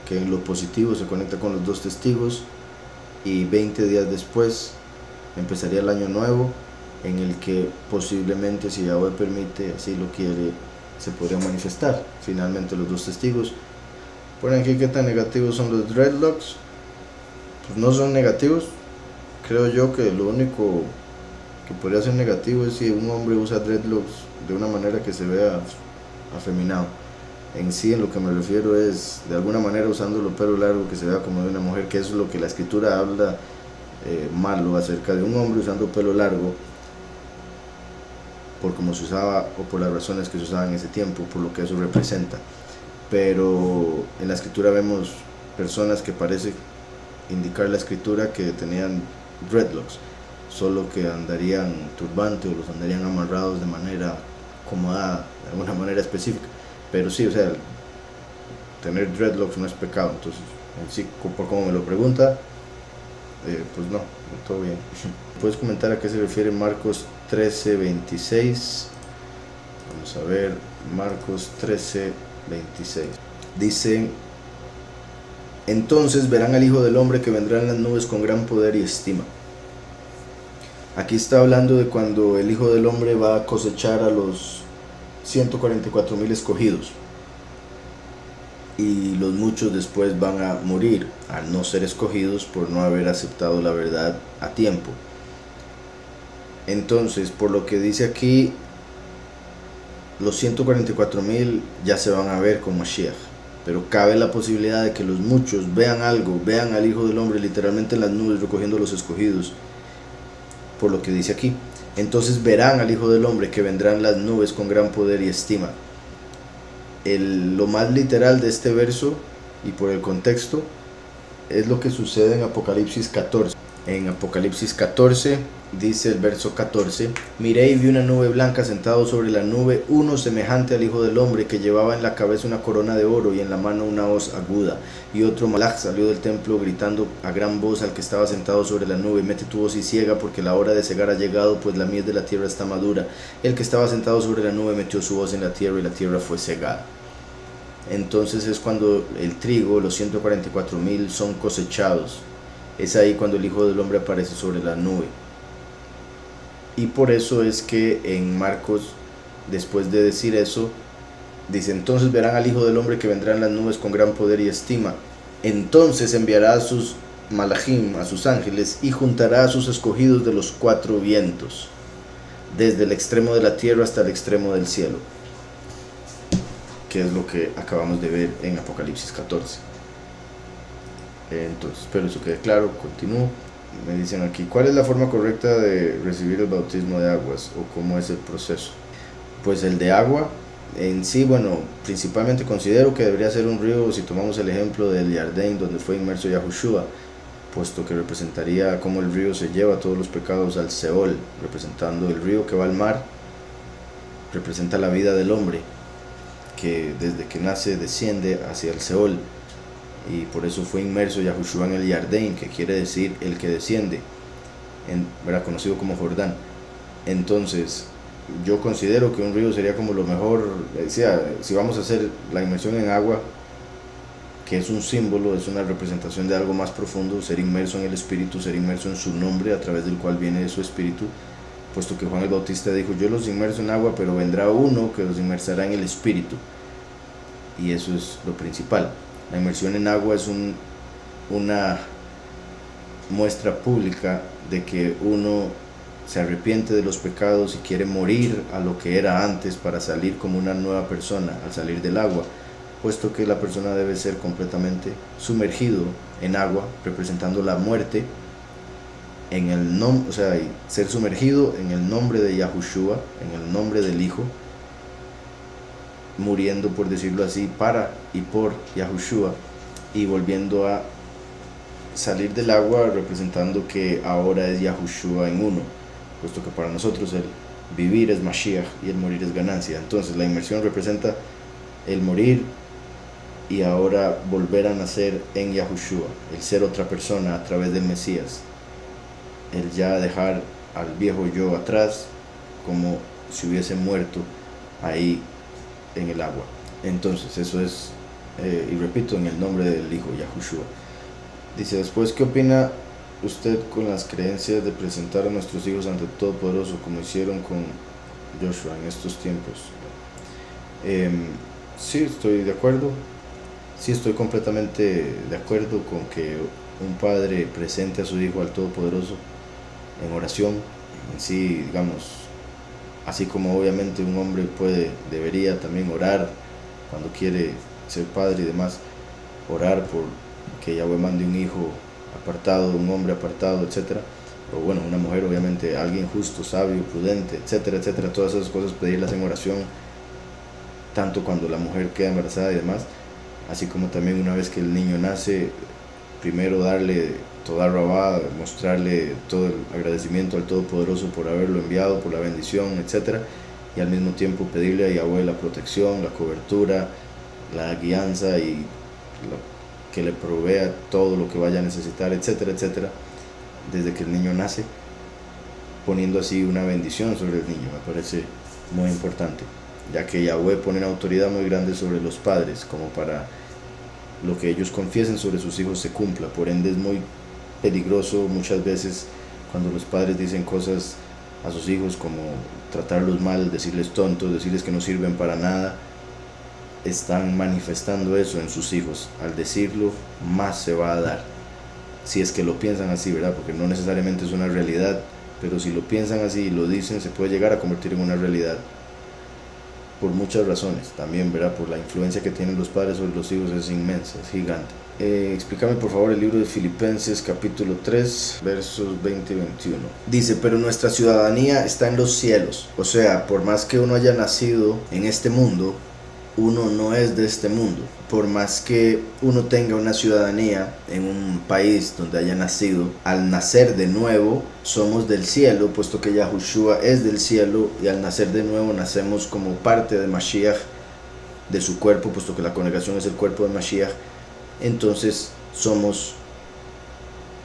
que en lo positivo se conecta con los dos testigos, y 20 días después empezaría el año nuevo, en el que posiblemente, si Yahweh permite, así lo quiere, se podrían manifestar finalmente los dos testigos. Ponen aquí qué tan negativos son los dreadlocks. Pues no son negativos. Creo yo que lo único que podría ser negativo es si un hombre usa dreadlocks de una manera que se vea afeminado. En sí, en lo que me refiero es de alguna manera usando el pelo largo que se vea como de una mujer, que eso es lo que la escritura habla malo acerca de un hombre usando pelo largo, por cómo se usaba o por las razones que se usaban en ese tiempo, por lo que eso representa. Pero en la escritura vemos personas que parece indicar la escritura que tenían dreadlocks, solo que andarían turbante o los andarían amarrados de manera acomodada, de alguna manera específica. Pero sí, o sea, tener dreadlocks no es pecado. Entonces, en sí, por como me lo pregunta, pues no, todo bien. ¿Puedes comentar a qué se refiere Marcos 13:26? Vamos a ver, Marcos 13:26. Dice: entonces verán al Hijo del Hombre que vendrá en las nubes con gran poder y estima. Aquí está hablando de cuando el Hijo del Hombre va a cosechar a los 144,000 escogidos. Y los muchos después van a morir al no ser escogidos por no haber aceptado la verdad a tiempo. Entonces, por lo que dice aquí, los 144,000 ya se van a ver con Mashiach, pero cabe la posibilidad de que los muchos vean algo, vean al Hijo del Hombre literalmente en las nubes recogiendo los escogidos, por lo que dice aquí. Entonces verán al Hijo del Hombre que vendrá en las nubes con gran poder y estima. Lo más literal de este verso, y por el contexto, es lo que sucede en Apocalipsis 14. En Apocalipsis 14 dice el verso 14: miré y vi una nube blanca, sentado sobre la nube uno semejante al Hijo del Hombre, que llevaba en la cabeza una corona de oro y en la mano una hoz aguda. Y otro malaj salió del templo gritando a gran voz al que estaba sentado sobre la nube: mete tu hoz y ciega, porque la hora de cegar ha llegado, pues la mies de la tierra está madura. El que estaba sentado sobre la nube metió su hoz en la tierra y la tierra fue cegada. Entonces es cuando el trigo, los 144,000 son cosechados. Es ahí cuando el Hijo del Hombre aparece sobre la nube. Y por eso es que en Marcos, después de decir eso, dice: entonces verán al Hijo del Hombre que vendrá en las nubes con gran poder y estima. Entonces enviará a sus malachim, a sus ángeles, y juntará a sus escogidos de los 4 vientos, desde el extremo de la tierra hasta el extremo del cielo, que es lo que acabamos de ver en Apocalipsis 14. Entonces, espero eso quede claro. Continúo. Me dicen aquí: ¿cuál es la forma correcta de recibir el bautismo de aguas, o cómo es el proceso? Pues el de agua En sí, bueno, principalmente considero que debería ser un río, si tomamos el ejemplo del Jardín donde fue inmerso Yahushua, puesto que representaría cómo el río se lleva todos los pecados al Seol, representando el río que va al mar, representa la vida del hombre, que desde que nace desciende hacia el Seol, y por eso fue inmerso Yahushua en el Jardín, que quiere decir el que desciende, ¿verdad? Conocido como Jordán. Entonces, yo considero que un río sería como lo mejor, si vamos a hacer la inmersión en agua, que es un símbolo, es una representación de algo más profundo, ser inmerso en el Espíritu, ser inmerso en su nombre, a través del cual viene su Espíritu, puesto que Juan el Bautista dijo, yo los inmerso en agua, pero vendrá uno que los inmersará en el Espíritu, y eso es lo principal. La inmersión en agua es una muestra pública de que uno se arrepiente de los pecados y quiere morir a lo que era antes para salir como una nueva persona al salir del agua, puesto que la persona debe ser completamente sumergido en agua, representando la muerte en el nombre, ser sumergido en el nombre de Yahushua, en el nombre del Hijo, muriendo, por decirlo así, para y por Yahushua, y volviendo a salir del agua, representando que ahora es Yahushua en uno, puesto que para nosotros el vivir es Mashiach y el morir es ganancia. Entonces la inmersión representa el morir y ahora volver a nacer en Yahushua, el ser otra persona a través del Mesías, el ya dejar al viejo yo atrás, como si hubiese muerto ahí en el agua. Entonces eso es, y repito, en el nombre del Hijo Yahushua. Dice después, ¿qué opina usted con las creencias de presentar a nuestros hijos ante el Todopoderoso como hicieron con Joshua en estos tiempos? Sí, estoy de acuerdo. Sí, estoy completamente de acuerdo con que un padre presente a su hijo al Todopoderoso en oración. En sí, digamos, así como obviamente un hombre debería también orar cuando quiere ser padre y demás, orar por que Yahweh mande un hijo apartado, un hombre apartado, etcétera, o bueno, una mujer, obviamente, alguien justo, sabio, prudente, etcétera, etcétera, todas esas cosas pedirlas en oración, tanto cuando la mujer queda embarazada y demás, así como también una vez que el niño nace, primero darle toda rabá, mostrarle todo el agradecimiento al Todopoderoso por haberlo enviado, por la bendición, etcétera, y al mismo tiempo pedirle a Yahweh la protección, la cobertura, la guianza y que le provea todo lo que vaya a necesitar, etcétera, etcétera, desde que el niño nace, poniendo así una bendición sobre el niño. Me parece muy importante, ya que Yahweh pone una autoridad muy grande sobre los padres, como para lo que ellos confiesen sobre sus hijos se cumpla. Por ende es muy peligroso muchas veces cuando los padres dicen cosas a sus hijos como tratarlos mal, decirles tontos, decirles que no sirven para nada. Están manifestando eso en sus hijos. Al decirlo, más se va a dar, si es que lo piensan así, ¿verdad? Porque no necesariamente es una realidad, pero si lo piensan así y lo dicen, se puede llegar a convertir en una realidad por muchas razones también, ¿verdad? Por la influencia que tienen los padres sobre los hijos es inmensa, es gigante. Explícame por favor el libro de Filipenses capítulo 3 versos 20 y 21. Dice, pero nuestra ciudadanía está en los cielos, o sea, por más que uno haya nacido en este mundo, uno no es de este mundo. Por más que uno tenga una ciudadanía en un país donde haya nacido, al nacer de nuevo somos del cielo, puesto que Yahushua es del cielo, y al nacer de nuevo nacemos como parte de Mashiach, de su cuerpo, puesto que la congregación es el cuerpo de Mashiach. Entonces somos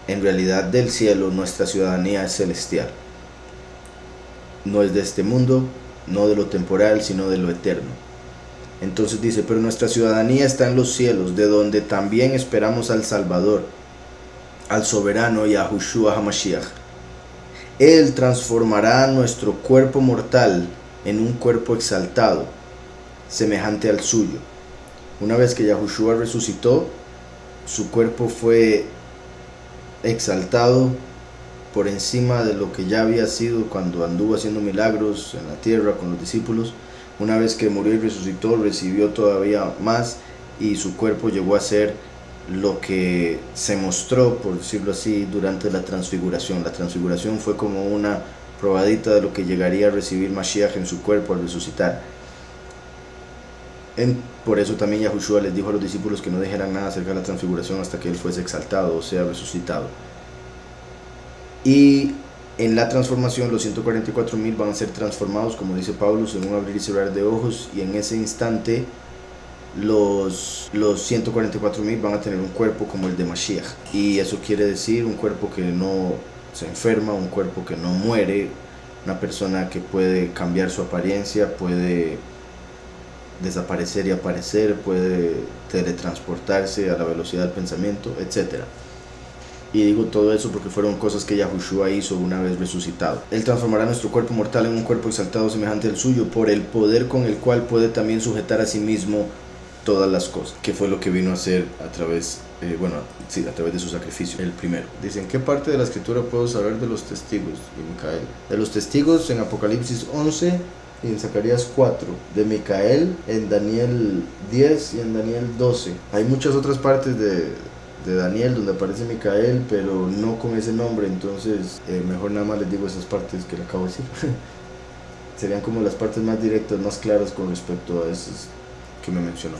en realidad del cielo, nuestra ciudadanía es celestial. No es de este mundo, no de lo temporal, sino de lo eterno. Entonces dice, pero nuestra ciudadanía está en los cielos, de donde también esperamos al Salvador, al soberano Yahushua HaMashiach. Él transformará nuestro cuerpo mortal en un cuerpo exaltado, semejante al suyo. Una vez que Yahushua resucitó, su cuerpo fue exaltado por encima de lo que ya había sido cuando anduvo haciendo milagros en la tierra con los discípulos. Una vez que murió y resucitó, recibió todavía más, y su cuerpo llegó a ser lo que se mostró, por decirlo así, durante la transfiguración. La transfiguración fue como una probadita de lo que llegaría a recibir Mashiach en su cuerpo al resucitar. Por eso también Yahushua les dijo a los discípulos que no dijeran nada acerca de la transfiguración hasta que Él fuese exaltado, o sea, resucitado. Y en la transformación los 144.000 van a ser transformados, como dice Pablo, en un abrir y cerrar de ojos, y en ese instante los 144.000 van a tener un cuerpo como el de Mashiach. Y eso quiere decir un cuerpo que no se enferma, un cuerpo que no muere, una persona que puede cambiar su apariencia, puede desaparecer y aparecer, puede teletransportarse a la velocidad del pensamiento, etc. Y digo todo eso porque fueron cosas que Yahushua hizo una vez resucitado. Él transformará nuestro cuerpo mortal en un cuerpo exaltado semejante al suyo por el poder con el cual puede también sujetar a sí mismo todas las cosas, que fue lo que vino a hacer a través, a través de su sacrificio, el primero. Dicen, ¿qué parte de la escritura puedo saber de los testigos? Y Micael. De los testigos en Apocalipsis 11 y en Zacarías 4, de Micael en Daniel 10 y en Daniel 12. Hay muchas otras partes de Daniel donde aparece Micael, pero no con ese nombre, entonces mejor nada más les digo esas partes que le acabo de decir. Serían como las partes más directas, más claras con respecto a esas que me mencionó.